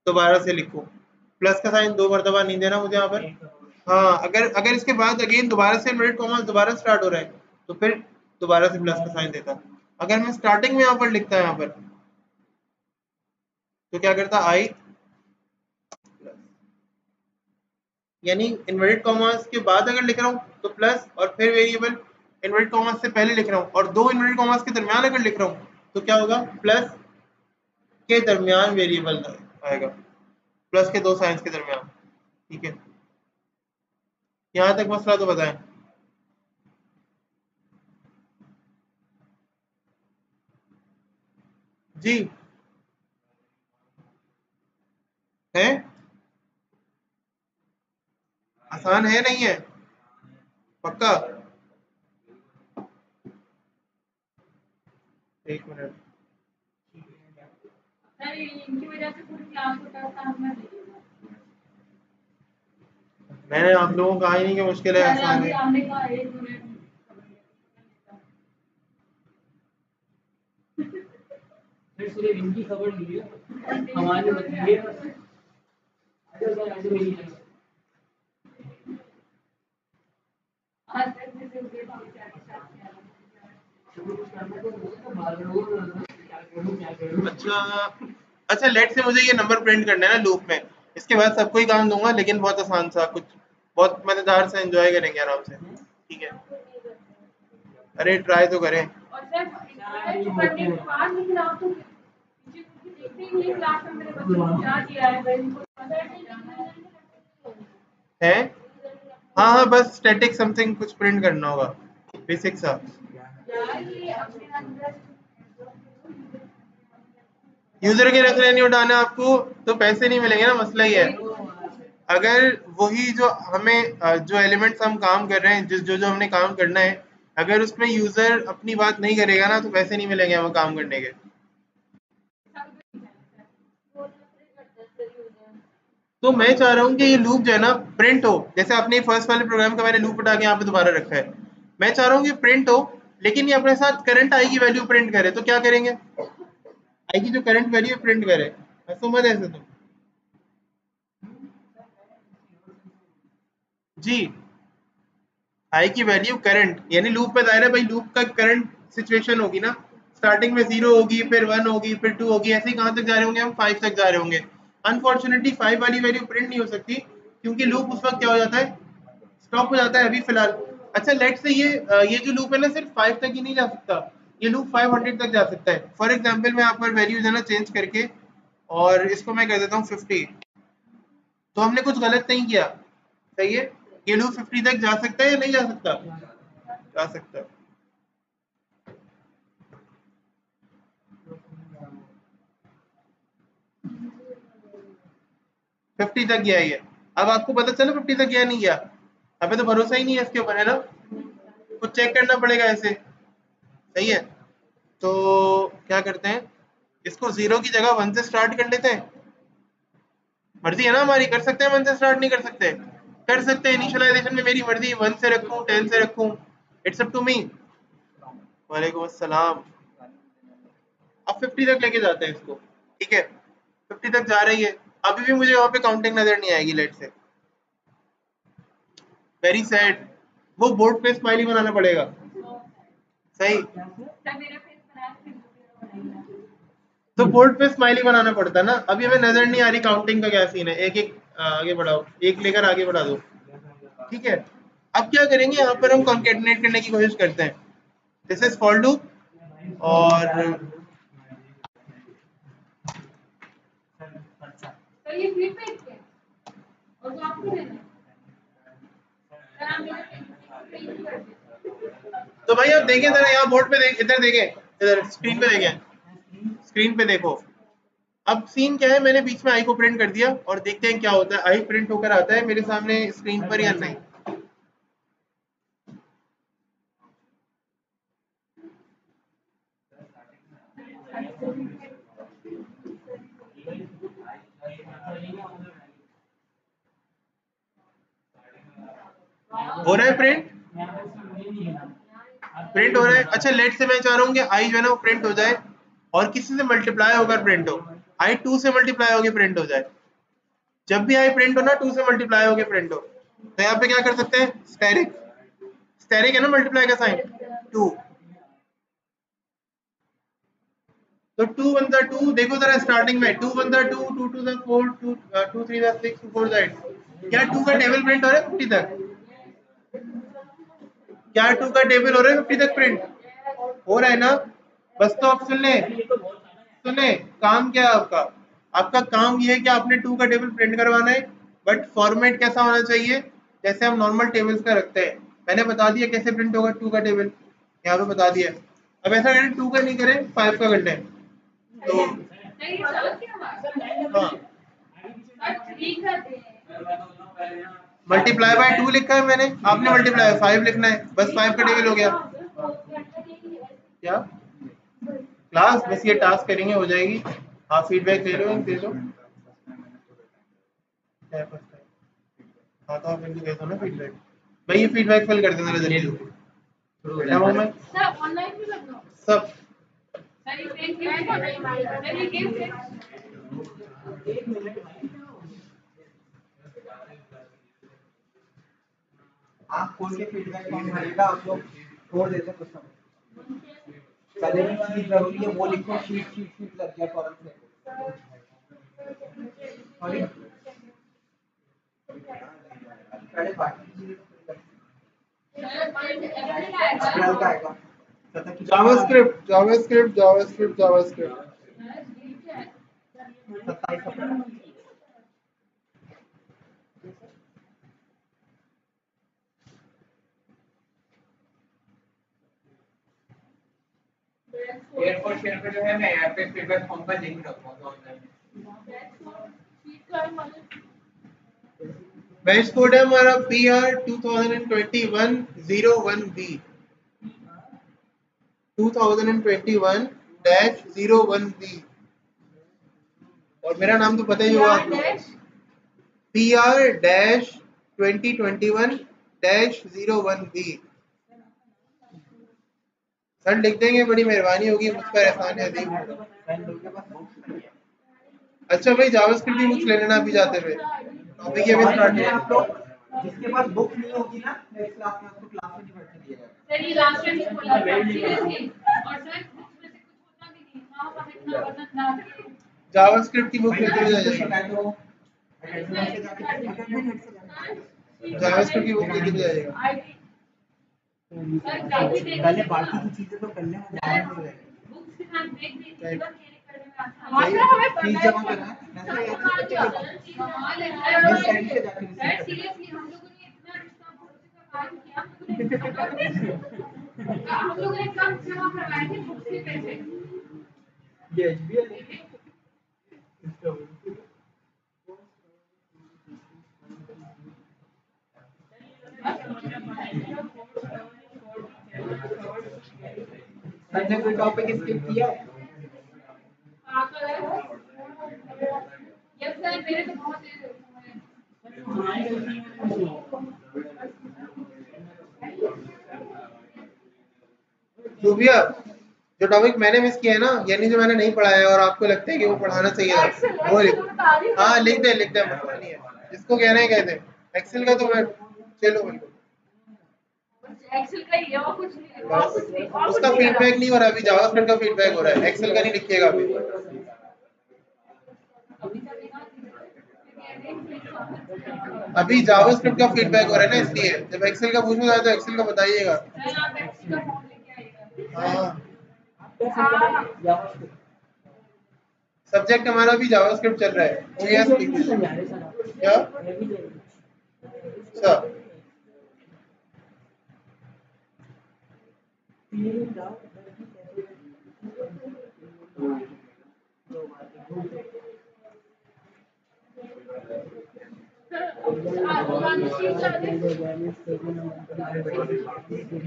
दोबारा से लिखूं, प्लस का साइन 2 मरतबा नहीं देना मुझे यहाँ पर। हाँ, अगर अगर इसके बाद अगेन दोबारा से इनवर्टेड कॉमा दोबारा स्टार्ट हो रहा है तो फिर दोबारा से प्लस का साइन देता। अगर मैं स्टार्टिंग में यहाँ पर लिखता यहाँ पर तो क्या करता? आई, यानी इन्वर्टेड कॉमास के बाद अगर लिख रहा हूँ तो प्लस, और फिर वेरिएबल इन्वर्टेड कॉमास से पहले लिख रहा हूँ और दो इन्वर्टेड कॉमास के दरमियान अगर लिख रहा हूँ तो क्या होगा? प्लस के दरमियान वेरिएबल आएगा, प्लस के दो साइंस के दरमियान, ठीक है। यहाँ तक मसला तो बताएं। जी है, आसान है नहीं है, पक्का? एक मिनट, सर इनकी वजह से पूरी क्लास को टफ सामना देगा। मैंने आप लोगों को कहा ही नहीं कि मुश्किल है, आसान है। हमने कहा 1 मिनट सिर्फ इनकी खबर ली है, हमारी होती है आज तक में से उसे अच्छा अच्छा, लेट से मुझे ये नंबर प्रिंट करना है ना लूप में, इसके बाद सबको ही काम दूंगा, लेकिन बहुत आसान सा कुछ, बहुत मजेदार से एंजॉय करेंगे आराम से, ठीक है? अरे ट्राई तो करें। और सर पढ़ने के बाद लेकिन आप तो पीछे कुछ देखते ही नहीं क्लास में मेरे बच्चों को क्या दिया है भाई, उनको पता है हाँ हाँ, बस स्टैटिक समथिंग कुछ प्रिंट करना होगा, बेसिक सा। यार ये अपने अंदर यूजर के रेफरेंस नहीं उठाना आपको तो पैसे नहीं मिलेंगे ना, मसला ही है। अगर वही जो हमें जो एलिमेंट्स हम काम कर रहे हैं, जिस जो जो हमने काम करना है, अगर उसमें यूजर अपनी बात नहीं करेगा ना तो पैसे नहीं मिलेंगे हमें काम करने के। तो मैं चाह रहा हूँ कि ये लूप जो है ना प्रिंट हो, जैसे अपने फर्स्ट वाले प्रोग्राम का मैंने लूप उठा के यहाँ पे दोबारा रखा है, मैं चाह रहा हूँ कि प्रिंट हो, लेकिन ये अपने साथ करंट आई की वैल्यू प्रिंट करे। तो क्या करेंगे, आई की जो करंट वैल्यू प्रिंट करे, हंसो मत ऐसे तुम। जी, आई की वैल्यू करंट, यानी लूप में दायरा भाई, लूप का करंट सिचुएशन होगी ना, स्टार्टिंग में 0 होगी, फिर 1 होगी, फिर 2 होगी, ऐसे ही कहाँ तक जा रहे होंगे हम, 5 तक जा रहे होंगे। अनफॉर्चुनेटली 5 वाली वैल्यू प्रिंट नहीं हो सकती, क्योंकि लूप उस वक्त क्या हो जाता है, स्टॉप हो जाता है अभी फिलहाल। अच्छा लेट से ये जो लूप है ना सिर्फ 5 तक ही नहीं जा सकता, ये लूप 500 तक जा सकता है। फॉर एग्जाम्पल मैं यहाँ पर वैल्यूज है ना चेंज करके, और इसको मैं कर देता हूँ 50, तो हमने कुछ गलत नहीं किया, सही है? ये लूप 50 तक जा सकता है या नहीं जा सकता? जा सकता है। 50 तक गया ये, अब आपको पता चला 50 तक गया नहीं गया? अबे तो भरोसा ही नहीं है इसके ऊपर, है ना? कुछ चेक करना पड़ेगा ऐसे, सही है? तो क्या करते हैं, इसको 0 की जगह 1 से स्टार्ट कर लेते हैं। मर्जी है ना हमारी, कर सकते हैं 1 से स्टार्ट, नहीं कर सकते? कर सकते हैं। इनिशियलाइजेशन में मेरी मर्जी 1 से रखूं 10 से रखूं, इट्स अप टू मी। वालेकुम अस्सलाम। अब 50 तक लेके जाते हैं इसको, ठीक है? 50 तक जा रही है, अभी भी मुझे वहां पे काउंटिंग नजर नहीं आएगी लेट से, वेरी सैड। वो बोर्ड पे स्माइली बनाना पड़ेगा, सही? मेरा फेस बनाया तो बोर्ड पे स्माइली बनाना पड़ता ना, अभी हमें नजर नहीं आ रही काउंटिंग का क्या सीन है। एक एक आगे बढ़ाओ, एक लेकर आगे बढ़ा दो, ठीक है? अब क्या करेंगे, यहाँ पर हम कॉन्केटनेट करने की कोशिश करते हैं। दिस इज फॉर लूप, और तो ये फिर पेज पे और जो आपको देना है सर आप मेरा पेज कर दे। तो भाई आप देखें जरा, यहाँ बोर्ड पे देख, इधर देखें, इधर स्क्रीन पे देखें, स्क्रीन पे देखो। अब सीन क्या है, मैंने बीच में आई को प्रिंट कर दिया, और देखते हैं क्या होता है। आई प्रिंट होकर आता है मेरे सामने स्क्रीन पर या नहीं। हो रहा है प्रिंट, प्रिंट हो रहा है। अच्छा लेट से मैं चाह रहा हूँ कि आई जो है ना वो प्रिंट हो जाए, और किसी से मल्टीप्लाई होकर प्रिंट हो। आई 2 से मल्टीप्लाई होकर प्रिंट हो जाए। जब भी आई प्रिंट हो ना 2 से मल्टीप्लाई होकर प्रिंट हो, तो यहाँ पे क्या कर सकते हैं, स्टेरिक, स्टेरिक है ना मल्टीप्लाई का साइन, 2। तो 2 1 जा 2, देखो जरा स्टार्टिंग में 2 1 जा 2, 2 2 जा 4, 2 2 3 जा 6, 2 4 जा 8। क्या 2 का टेबल प्रिंट हो रहा है 50 तक? क्या 2 का टेबल हो रहा है 50 तक प्रिंट? हो रहा है ना? बस तो आप सुन ले, सुने, काम क्या है आपका? आपका काम ये है कि आपने 2 का टेबल प्रिंट करवाना है, बट फॉर्मेट कैसा होना चाहिए? जैसे हम नॉर्मल टेबल्स का रखते हैं, मैंने बता दिया कैसे प्रिंट होगा 2 का टेबल, यहाँ पे बता दिया। अब ऐसा करें 2 का नहीं करें 5 का करते हैं, तो हाँ मल्टीप्लाई बाय 2 लिखा है मैंने, आपने मल्टीप्लाई बाय 5 लिखना है, बस 5 का टेबल हो गया। क्या क्लास, बस ये टास्क करेंगे हो जाएगी। आप फीडबैक ले लो, दे दो। हाँ तो आप इनको दे दो ना फीडबैक। भाई ये फीडबैक फिल कर देना जल्दी शुरू में सर ऑनलाइन भी करना सब। आप खोल के फीडबैक फॉर्म भरेगा, आप लोग छोड़ देते कुछ समय पहले भी चीज जरूरी है, वो लिखो शीट शीट शीट लग गया कॉलम से। सॉरी पहले बाकी चीजें अप्रैल का आएगा। जावास्क्रिप्ट जावास्क्रिप्ट जावास्क्रिप्ट जावास्क्रिप्ट 27 अप्रैल एयरपोर्ट शेयर पे जो है मैं यहाँ पे फीडबैक फॉर्म का लिंक रखूंगा ऑनलाइन। बैच कोड है हमारा PR 2021-01B 2021-01B और मेरा नाम तो पता ही होगा आपको, PR-2021-01B। सर लिख देंगे, बड़ी मेहरबानी होगी, मुझ पर एहसान है अदीब। अच्छा भाई जावास्क्रिप्ट की बुक्स ले लेना अभी जाते हुए, टॉपिक ये भी स्टार्ट है। आप लोग जिसके पास बुक नहीं होगी ना नेक्स्ट क्लास में उसको क्लास में नहीं बैठने दिएगा। सर ये लास्ट टाइम भी बोला था सीरियसली, और सर बुक्स में से कुछ होता भी नहीं, वहां पर इतना वजन ना दे। जावास्क्रिप्ट की बुक लेते हुए जाइएगा, जावास्क्रिप्ट की बुक लेते हुए जाइएगा। पहले बाकी की चीजें तो करने में ध्यान नहीं रहेगा। बुक्स के साथ देख दीजिए हमें फीस जमा करना है सीरियसली हम लोगों ने इतना रिश्ता भरोसे का काम किया, हम लोगों ने कम जमा करवाए थे बुक्स के पैसे। ये एचबीएल मैंने कोई टॉपिक स्किप किया है? यस सर मेरे तो बहुत जो भी जो टॉपिक मैंने मिस किया है ना, यानी जो मैंने नहीं पढ़ाया है और आपको लगता है कि वो पढ़ाना चाहिए था, वो लिख। हाँ लिख दे मसला नहीं है, जिसको कहना है कहते हैं। एक्सेल का तो मैं चलो बिल्कुल एक्सेल का ही है और कुछ नहीं, और कुछ नहीं, और उसका कुछ नहीं फीडबैक नहीं हो रहा, अभी जावास्क्रिप्ट का फीडबैक हो रहा है, एक्सेल का नहीं लिखिएगा अभी। अभी जावास्क्रिप्ट का फीडबैक हो रहा है ना, इसलिए जब एक्सेल का पूछूंगा तो एक्सेल का बताइएगा। हाँ सब्जेक्ट हमारा भी जावास्क्रिप्ट चल रहा है, जीएस क्या अच्छा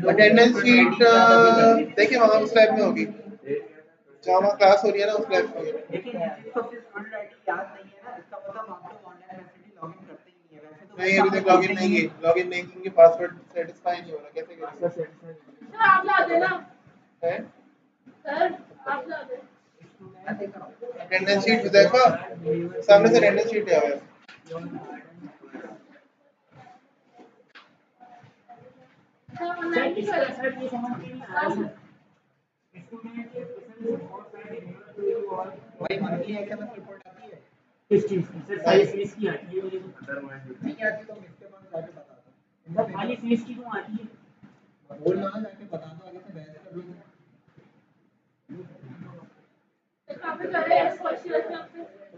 अटेंडेंस शीट देखिए वहाँ उस लैब में होगी, जहाँ वहाँ क्लास हो रही है ना उस लैब में होगी। लेकिन जिसको फिर फुल आईडी याद नहीं है ना, इसका मतलब आप लोग ऑनलाइन फैसिलिटी लॉगिन करते ही नहीं है। वैसे तो नहीं अभी तक लॉगिन नहीं क्योंकि पासवर्ड सेटिस्फाई नहीं हो रहा, कैसे करेंगे? सर आप ला देना है सर, आप ला दे। अटेंडेंस शीट हुदैफा सामने से अटेंडेंस शीट लिया हुआ है। सर ऑनलाइन भी कर भाई मंथली एसएमएस रिपोर्ट आती है किस चीज की सर? सारी फीस की आती है मुझे तो। नहीं आती तो इसके पास जाके बता दो। सर खाली फीस की क्यों आती है? बोल ना जाके बता दो, आगे से बहस कर लो।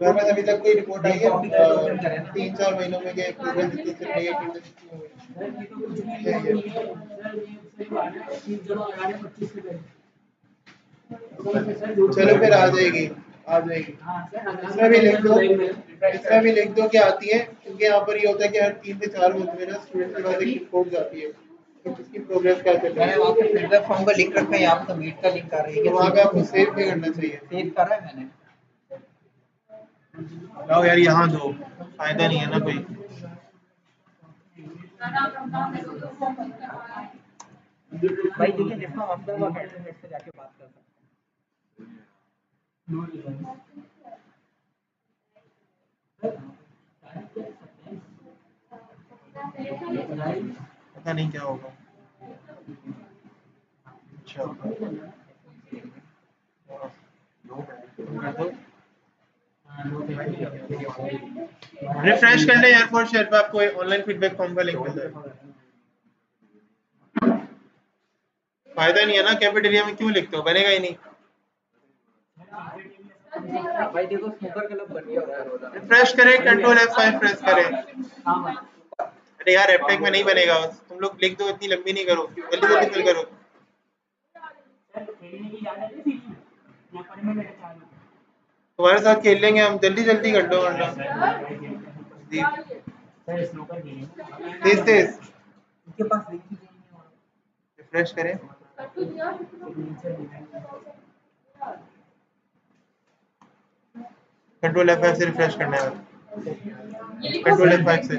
मेरे पास अभी तक कोई रिपोर्ट आई है 3-4 महीनों में क्या सर ये तो कुछ भी लोड नहीं है सर, ये सर आ रहा है 30 जमा आ रहा है 25 से पहले। तो सर चलो फिर आ जाएगी, आ जाएगी। हाँ सर, इसमें भी लिख दो, इसमें भी लिख दो कि आती है, क्योंकि यहाँ पर ये होता है कि हर 3 से 4 मंथ में ना स्टूडेंट के पास एक रिपोर्ट जाती है कि उसकी प्रोग्रेस क्या चल रही मैंने है। वहाँ पे फीडबैक फॉर्म का लिंक रखा है, यहाँ पे सबमिट का लिंक आ रही है तो वहाँ पे आपको सेव भी करना चाहिए। सेव करा है मैंने। लाओ यार यहाँ दो, फायदा नहीं है ना कोई। भाई देखिए लिस्ट में आप लोग हेड से जाके बात कर सकते पता नहीं क्या होगा। अच्छा रिफ्रेश कर ले एयरपोर्ट शेयर पे, आपको ऑनलाइन फीडबैक फॉर्म का लिंक मिल जाएगा। फायदा नहीं है ना, कैफेटेरिया में क्यों लिखते हो, बनेगा ही नहीं। हैं। भाई देखो स्नूकर क्लब बन गया होगा। रिफ्रेश करें, कंट्रोल F5 प्रेस करें। अरे यार एपटेक में नहीं बनेगा, तुम लोग लिख दो, इतनी लंबी नहीं करो, जल्दी जल्दी फिल करो। सर खेलने की इजाजत है सीधी या पढ़ने में चालू? तुम्हारे साथ खेल लेंगे हम, जल्दी जल्दी कर लो वरना। सर स्नूकर खेलेंगे तेज तेज इनके पास लिंक ही नहीं है। रिफ्रेश करें, कंट्रोल F5 से रिफ्रेश करना है, कंट्रोल F5 से।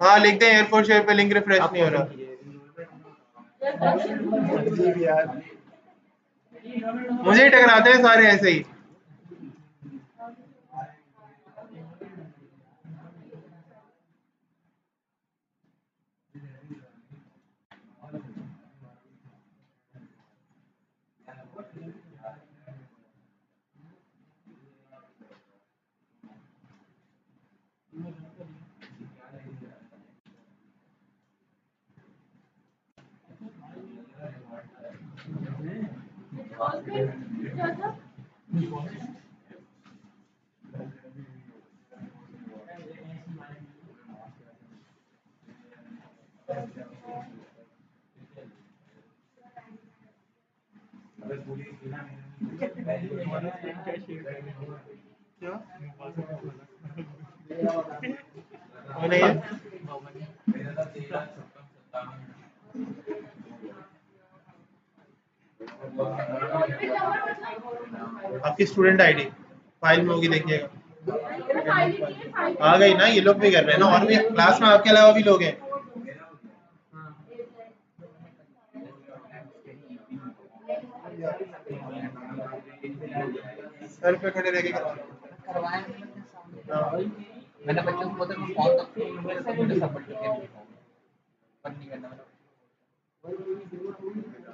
हाँ लिख दें एयरपोर्ट शेयर पे लिंक रिफ्रेश नहीं हो रहा। यार मुझे ही टकराते हैं सारे ऐसे ही। क्या कौन है ये? आपकी स्टूडेंट आईडी फाइल में होगी, देखिएगा। आ गई ना, ये लोग भी कर रहे हैं ना, और भी क्लास में आपके अलावा भी लोग हैं। सर पे खड़े रह के करवाया नहीं है सामने। मैंने बच्चों को बोला मैं फोन तक मेरे सब मुझे सबमिट करके दिखाऊं, बंद नहीं करना।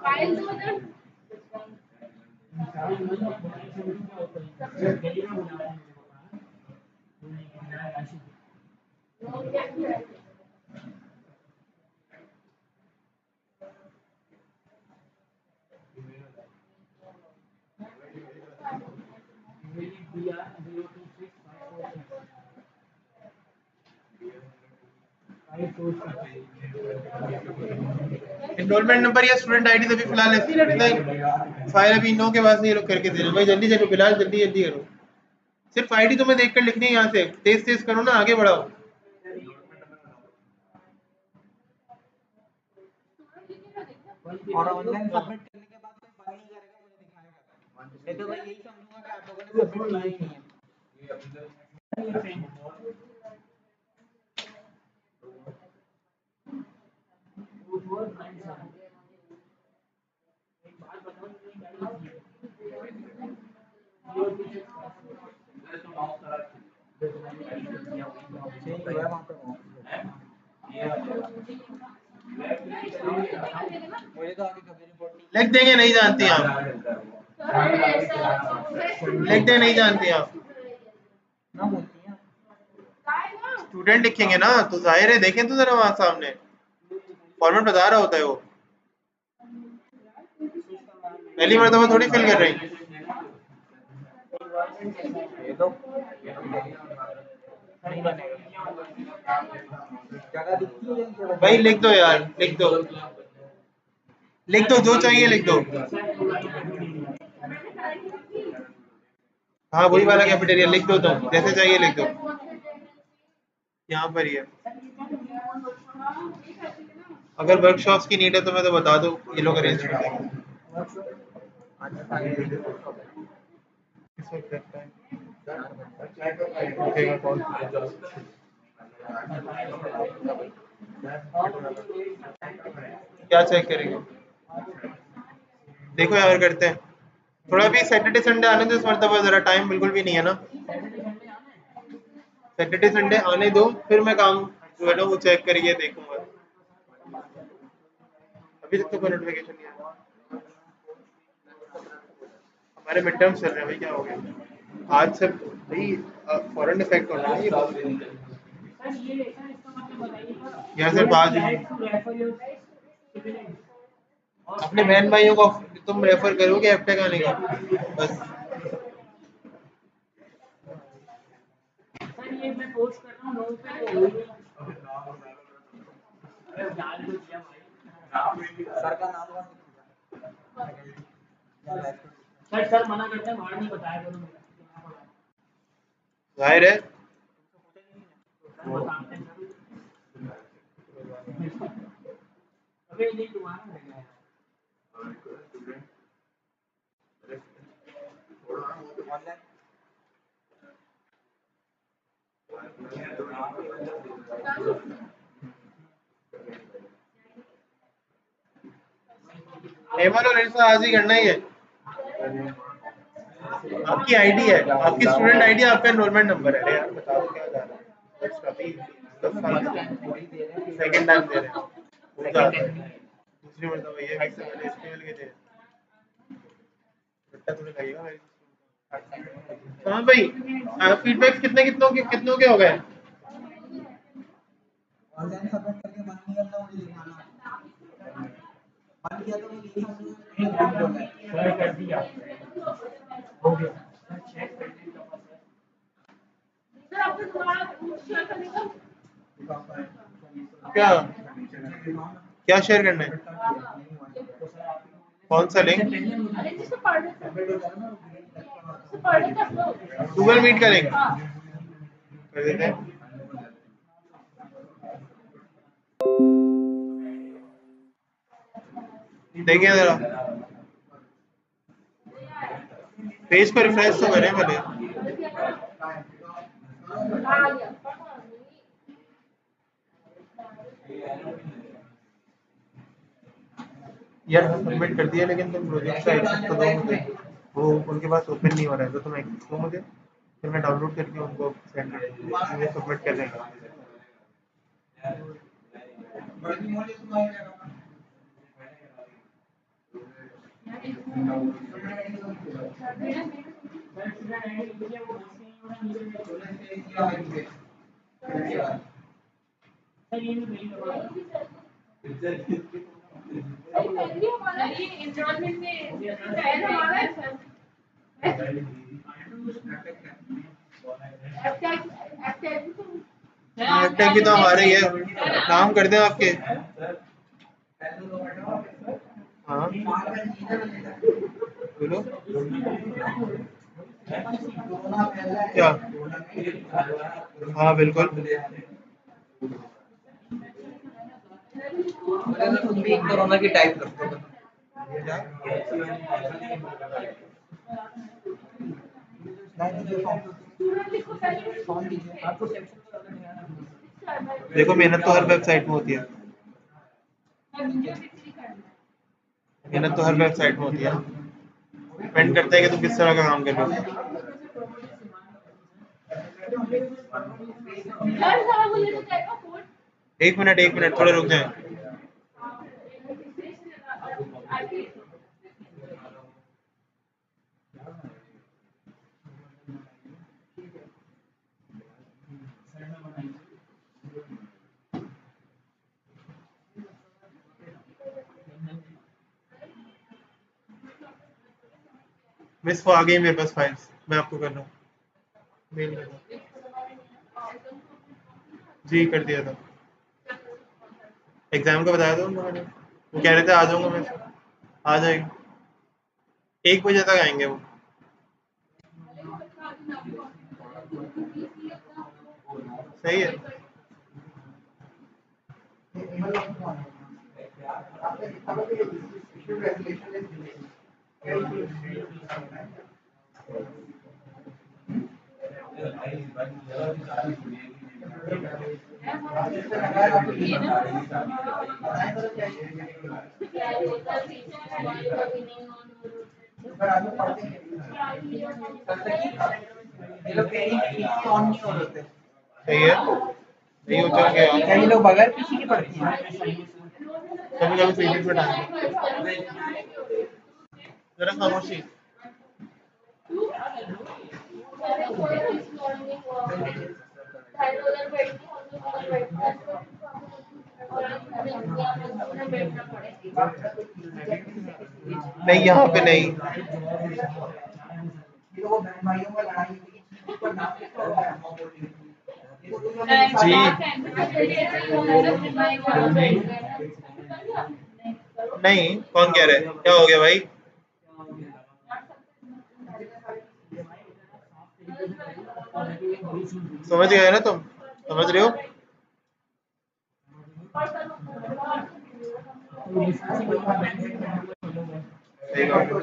फाइल 2000 एनरोलमेंट नंबर या स्टूडेंट आईडी तो भी फिलहाल ऐसे ही रखते हैं। फाइल अभी इन लोगों के पास ये लोग करके दे रहे हैं। भाई जल्दी जल्दी फिलहाल जल्दी जल्दी करो, सिर्फ आईडी तुम्हें देख कर लिखनी है, यहाँ से तेज तेज करो ना, आगे बढ़ाओ। और ऑनलाइन सबमिट करने के बाद कोई बंद नहीं करेगा, मुझे दिखाएगा। नहीं तो मैं यही समझूंगा कि आप लोगों ने सबमिट किया ही नहीं है। मुझे तो आगे कभी रिपोर्ट नहीं लिख देंगे, नहीं जानती आप, लिख दे, नहीं जानती आप। ना बोलती है। स्टूडेंट लिखेंगे ना तो जाहिर है, देखें तो जरा वहां सामने फॉर्मेट बता रहा होता है वो। पहली मर्तबा थोड़ी फिल कर रही। ये तो नहीं बनेगा। जगह दिखती है इनके बस। भाई लिख दो यार, लिख दो जो चाहिए लिख दो। हाँ वही वाला कैफेटेरिया लिख दो, तुम जैसे चाहिए लिख दो। यहाँ पर ही है। अगर वर्कशॉप्स की नीड है तो मैं तो बता दो, ये लोग अरेंज कर देंगे। किस वक्त लगता है? उठेगा कौन? क्या चेक करेंगे? देखो यार करते हैं थोड़ा भी। सैटरडे संडे आने दो इस मरतबा, जरा टाइम बिल्कुल भी नहीं है ना। सैटरडे संडे आने दो, फिर मैं काम जो है ना वो चेक करिए देखूंगा। अभी तक तो कोई नोटिफिकेशन नहीं आया। हमारे मिड टर्म्स चल रहे हैं भाई, क्या हो गया आज से भाई? फॉरेन इफेक्ट हो रहा है ये बात। यहाँ से बात अपने बहन भाइयों को तुम रेफर करोगे एफटेक आने का बस। सर ये मैं पोस्ट कर रहा हूँ लोगों पे, डाल दो दिया भाई। सर का नाम सर मना करते हैं, बाहर नहीं बताया करो मेरा। जाहिर है बताते हैं अबे नहीं तुम्हारा है क्या? ऑनलाइन एमएल और इरफा आज ही करना ही है। आपकी आईडी है, आपकी स्टूडेंट आईडी, आपका एनरोलमेंट नंबर है। यार बता दो क्या जा रहा है। बस अभी 10 साल सेकंड टाइम दे रहे हैं, हो जाता है। दूसरी मरतबा ये है कि पहले इसके लिए दे रट्टा थोड़ा लगेगा भाई। हाँ भाई फीडबैक्स कितनों के हो गए? ऑनलाइन सबमिट करके बंद नहीं करना, मुझे दिखाना। बंद किया तो मैं यही समझूंगा सर कर दिया हो गया। चेक कर लीजिए सर आपको दोबारा शेयर करने का क्या क्या शेयर करना है? कौन सा लिंक? अरे जिससे पढ़ रहे थे पढ़ रहे थे गूगल मीट का लिंक कर देते हैं। देखिए जरा पेज को रिफ्रेश तो करें पहले। यार हाँ सबमिट कर दिया, लेकिन तुम प्रोजेक्ट का एक्सेस तो दो मुझे। वो उनके पास ओपन नहीं हो रहा है, तो तुम एक्सेस दो मुझे, फिर मैं डाउनलोड करके उनको सेंड कर दूंगा। मुझे सबमिट कर देगा। पहले हमारा ये एनरोलमेंट में शायद हमारा एफटेक भी तो हमारे ही है। नाम कर दें आपके। हाँ बोलो क्या? हाँ बिल्कुल। तुम भी कोरोना की टाइप करते हो फॉर्म दीजिए। देखो मेहनत तो हर वेबसाइट में होती है, मेहनत तो हर वेबसाइट में होती है। डिपेंड करता है कि तुम किस तरह का काम कर रहे हो। एक मिनट थोड़ा रुक जाए। मिस वो आ गई मेरे पास फाइल्स, मैं आपको कर रहा हूँ, मेल कर रहा हूँ। जी कर दिया था, एग्जाम का बताया था उन लोगों ने, वो कह रहे थे आ जाऊंगा मैं, आ जाएंगे 1 बजे तक आएंगे वो। सही है। ये लोग कह रही हैं कि PC ऑन नहीं हो रहे थे। सही है, नहीं होते होंगे क्या यार, ये लोग बगैर PC के पढ़ती हैं? कभी कभी पेशेंट में डाल जरा खामोशी। नहीं यहाँ पे नहीं, ये लोगों बहन भाइयों में लड़ाई हुई कि पर नाम लिखा होता है अम्मा बोल रही थी। ये तो दोनों ने जी नहीं, कौन कह रहा है, क्या हो गया भाई? समझ गए ना तुम, समझ रहे हो? सही बात है।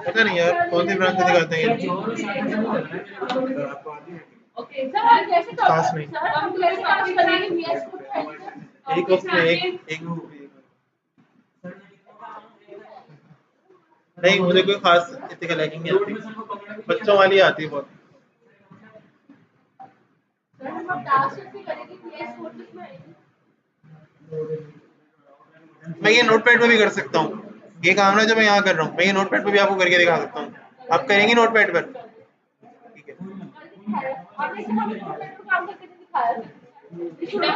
पता नहीं यार कौन सी ब्रांच से दिखाते हैं ये, खास नहीं, एक वक्त में एक नहीं, मुझे कोई खास इतनी लैकिंग नहीं आती, बच्चों वाली आती है बहुत। मैं ये नोटपैड पे भी कर सकता हूँ, ये काम ना जो मैं यहाँ कर रहा हूँ, मैं ये नोटपैड पे भी आपको करके दिखा सकता हूँ। आप करेंगे नोटपैड पर? ठीक है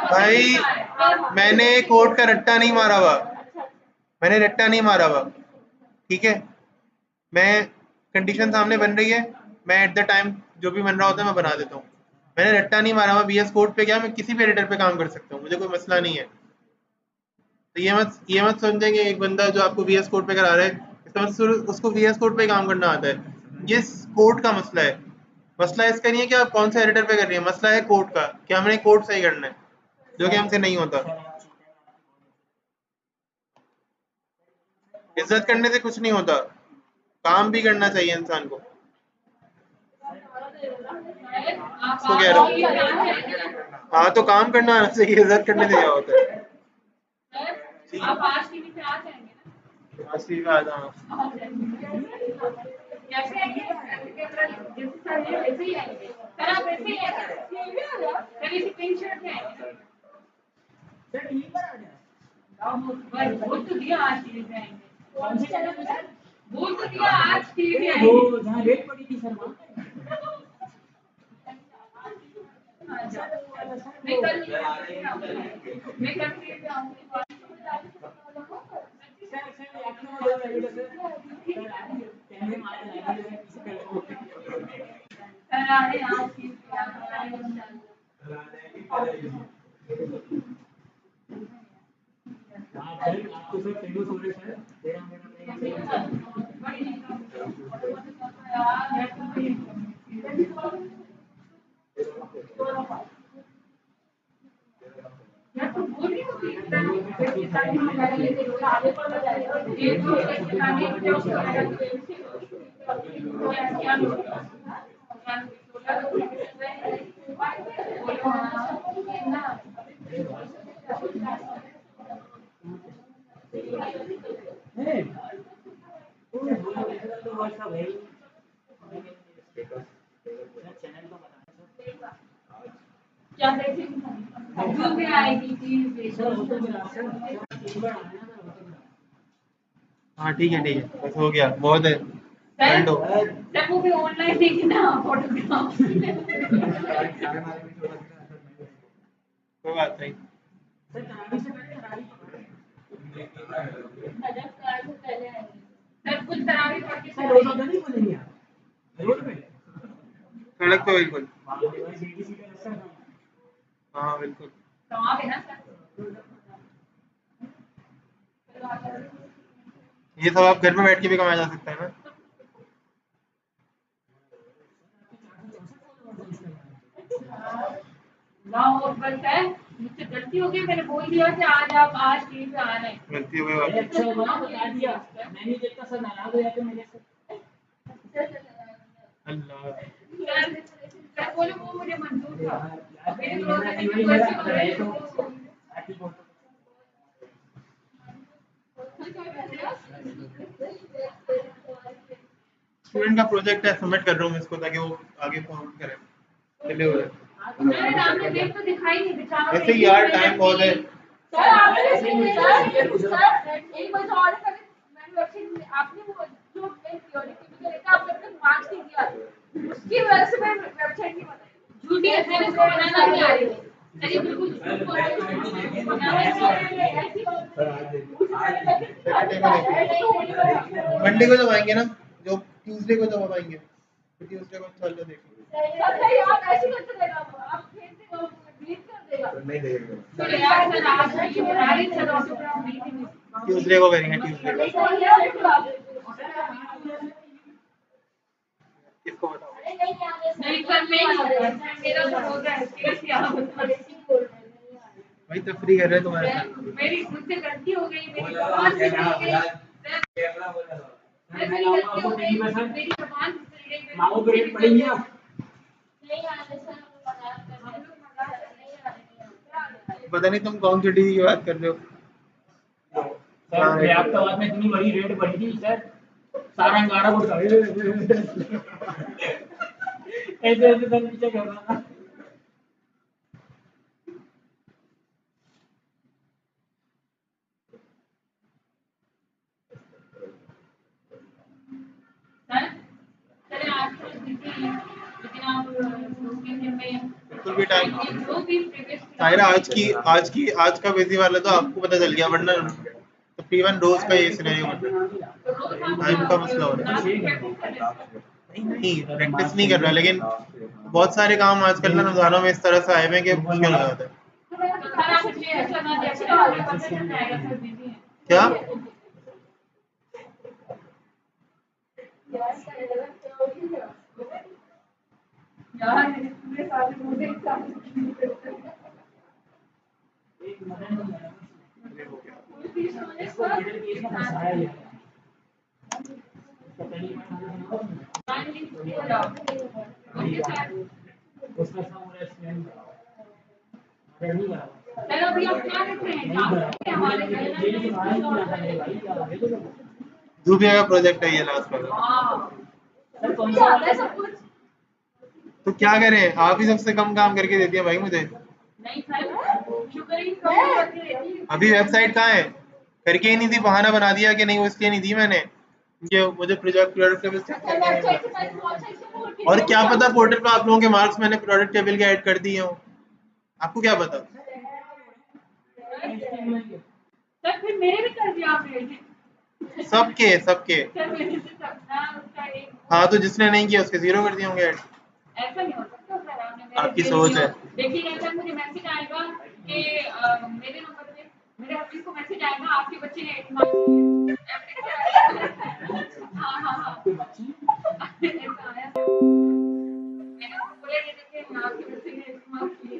भाई, मैंने कोड का रट्टा नहीं मारा हुआ, मैंने रट्टा नहीं मारा हुआ, ठीक है? मैं कंडीशन सामने बन रही है, मैं एट द टाइम जो भी बन रहा होता है मैं बना देता हूँ, मैंने रट्टा नहीं मारा हुआ। VS कोड पे क्या, मैं किसी भी एडिटर पे काम कर सकता हूँ, मुझे कोई मसला नहीं है। तो ये मत समझेंगे एक बंदा जो आपको VS कोड पे करा रहा है इसका मतलब उसको VS कोड पे काम करना आता है। ये कोड का मसला है, मसला इसका नहीं है कि आप कौन से एडिटर पे कर रही है, मसला है कोड का कि हमने कोड सही करना है, जो कि हमसे नहीं होता। इज्जत करने से कुछ नहीं होता, काम भी करना चाहिए इंसान को, इसको कह रहा हूँ। हाँ तो काम करना आना चाहिए, इज्जत करने से क्या होता है? आप आज टीवी पे आ जाएंगे ना? आज टीवी पे आ जाना, कैसे आएंगे? जैसे सर है वैसे ही आएंगे सर, आप वैसे ही आएंगे सर, इसी पिंक शर्ट में आएंगे सर, टीवी पर आ जाए। बोल तो दिया आज टीवी पे आएंगे, कौन से चैनल पे सर? बोल तो दिया आज टीवी पे आएंगे, वो जहाँ रेट पड़ी थी सर वहाँ मैं कल मैं कल टीवी पे आऊंगी आपको सर फेमस हो रहे सर, मैं तो बोल रही हूँ कि नहीं तो WhatsApp है चैनल को बनाना क्या जो भी आएगी चीज हाँ ठीक है बस हो गया, बहुत है। सर वो भी ऑनलाइन देखी ना फोटोग्राफ। कोई बात नहीं। सर तरावी से पहले सर कुछ तरावी पढ़ के सर रोज नहीं बोलेंगे आप रोज में सड़क पे बिल्कुल। सीटी का हाँ बिल्कुल। तो आप है ना सर ये सब आप घर में बैठ के भी कमाया जा सकता है ना। ना हो बस है मुझसे गलती हो गई, मैंने बोल दिया कि आज टीवी पे आना है। गलती हो गई अच्छा हुआ बता दिया मैं नहीं देखता सर नाराज हो जाते मेरे से अल्लाह। सर बोले वो मुझे मंजूर था। मेरे स्टूडेंट का प्रोजेक्ट है, सबमिट कर रहा हूँ इसको ताकि वो आगे फॉरवर्ड करे। चलिए हो रहा मेरे नाम में देख तो दिखाई नहीं बेचारा। है। ऐसे ही यार टाइम बहुत है। सर आपने सर एक बजे ऑर्डर कर मैंने वेबसाइट आपने वो जो मैं प्योरिटी मुझे लेता आपने अपने मार्क्स नहीं दिया उसकी वजह से मैं वेबसाइट नहीं बनाई। झूठी है मैंने इसको बनाना नहीं आ रही है। चलिए बिल्कुल मंडे को जब आएंगे ना, जो ट्यूसडे को जब आएंगे तो ट्यूसडे को इंशाल्लाह देखेंगे। आप ऐसे करते रहेगा आप भेज देगा डिलीट कर देगा नहीं देगा यार सर आज ये बना रही सर ऑटोग्राफ मीटिंग ट्यूसडे को करेंगे। ट्यूसडे को किसको बताओ? नहीं सर मेरा तो हो गया है कैसे आप भाई तफरी कर रहे हैं तुम्हारे साथ। मेरी मुझसे गलती हो गई मेरी जबान से चली गई मेरी गलती हो गई मेरी जबान से चली गई माओ पे रेट पड़ेंगे आप नहीं आने सर हम लोग मजाक नहीं आ रहे पता नहीं तुम कौन सी टीवी की बात कर रहे हो। सर लैपटॉप में इतनी बड़ी रेट बढ़ी थी सर सारा 11 को ऐसे ऐसे सर पीछे कर रहा था। चले आज तो लेकिन आप बिल्कुल भी टाइम जो भी प्रीवियस सायरा आज का बिजी वाला तो आपको पता चल गया, वरना तकरीबन रोज का ये सिनेरियो बन रहा है। टाइम का मसला हो रहा है। नहीं प्रैक्टिस नहीं कर रहा, लेकिन बहुत सारे काम आजकल ना रमजानों में इस तरह से आए हुए हैं कि मुश्किल हो जाता है। क्या चलो अभी आप क्या करते हैं हमारे दूबिया का प्रोजेक्ट है ये लास्ट वाला। तो क्या करें, आप ही सबसे कम काम करके देती है भाई मुझे। नहीं सर शुक्र ही करके देती है। अभी वेबसाइट कहाँ है, करके ही नहीं दी, बहाना बना दिया कि नहीं वो इसलिए नहीं दी मैंने कि मुझे प्रोजेक्ट टेबल चेक करना है। और क्या पता पोर्टल पे आप लोगों के मार्क्स मैंने प्रोडक्ट टेबल के ऐड कर दिए हो, आपको क्या पता। सर फिर मेरे भी कर दिया आपने। सबके सर मेरे से सबका उसका एक हाँ, तो जिसने नहीं किया उसके 0 कर दिए होंगे ऐड। ऐसा नहीं हो सकता सर आपने मेरे आपकी लिए सोच है। देखिए सर मुझे मैसेज आएगा कि मेरे नंबर पे मेरे हस्बैंड को मैसेज आएगा आपके बच्चे ने 8 मार्क्स हाँ ऐसा आया मैंने बोला ये देखिए आपके बच्चे ने 8 मार्क्स लिए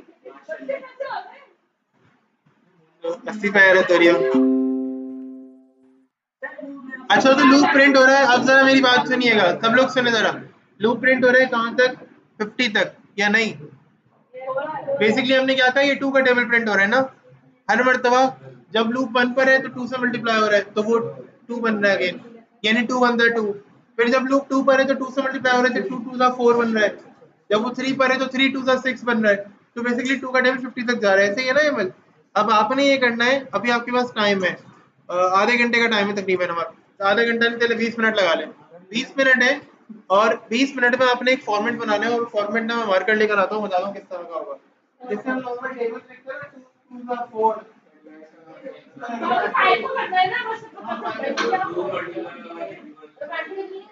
80 पे है तोरिया। अच्छा तो लूप प्रिंट हो रहा है। अब जरा मेरी बात सुनिएगा, सब लोग सुने जरा। लूप प्रिंट हो रहा है कहाँ तक, 50 तक या नहीं। बेसिकली हमने क्या कहा, ये 2 का टेबल प्रिंट हो रहा है ना। हर मर्तबा जब लूप 1 पर है तो 2 से मल्टीप्लाई हो रहा है तो वो 2 बन रहा है अगेन, यानी 2 1 2। फिर जब लूप 2 पर है तो 2 से मल्टीप्लाई हो रहा है तो 2 2 4 बन रहा है। जब वो 3 पर है तो 3 2 6 बन रहा है। तो बेसिकली 2 का टेबल 50 तक जा रहा है। ऐसे ही है ना यमल? अब आपने ये करना है, अभी आपके पास टाइम है, आधे घंटे का टाइम है तकरीबन हमारा। तो आधे घंटा नहीं, चले 20 मिनट लगा लें। 20 मिनट है और 20 मिनट में आपने एक फॉर्मेट बनाना है और फॉर्मेट ना मैं मार्कर लेकर आता हूँ, बता दूँ किस तरह का होगा। जैसे हम नॉर्मल टेबल लिखते हैं ना 2 2 4 तो फाइल को करना है ना, बस पता चल गया तो बाकी नहीं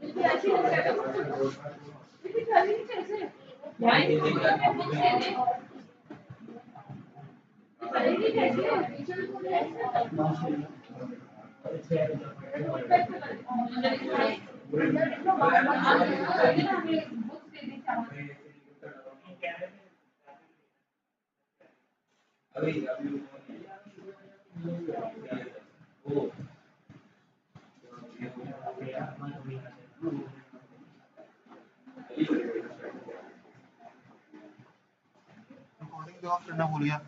ये अच्छी है। ये चली नहीं कैसे यार, ये बुक से दे चलेगी कैसे टीचर को ऐसे रिकॉर्डिंग ऑफ करना भूल गया।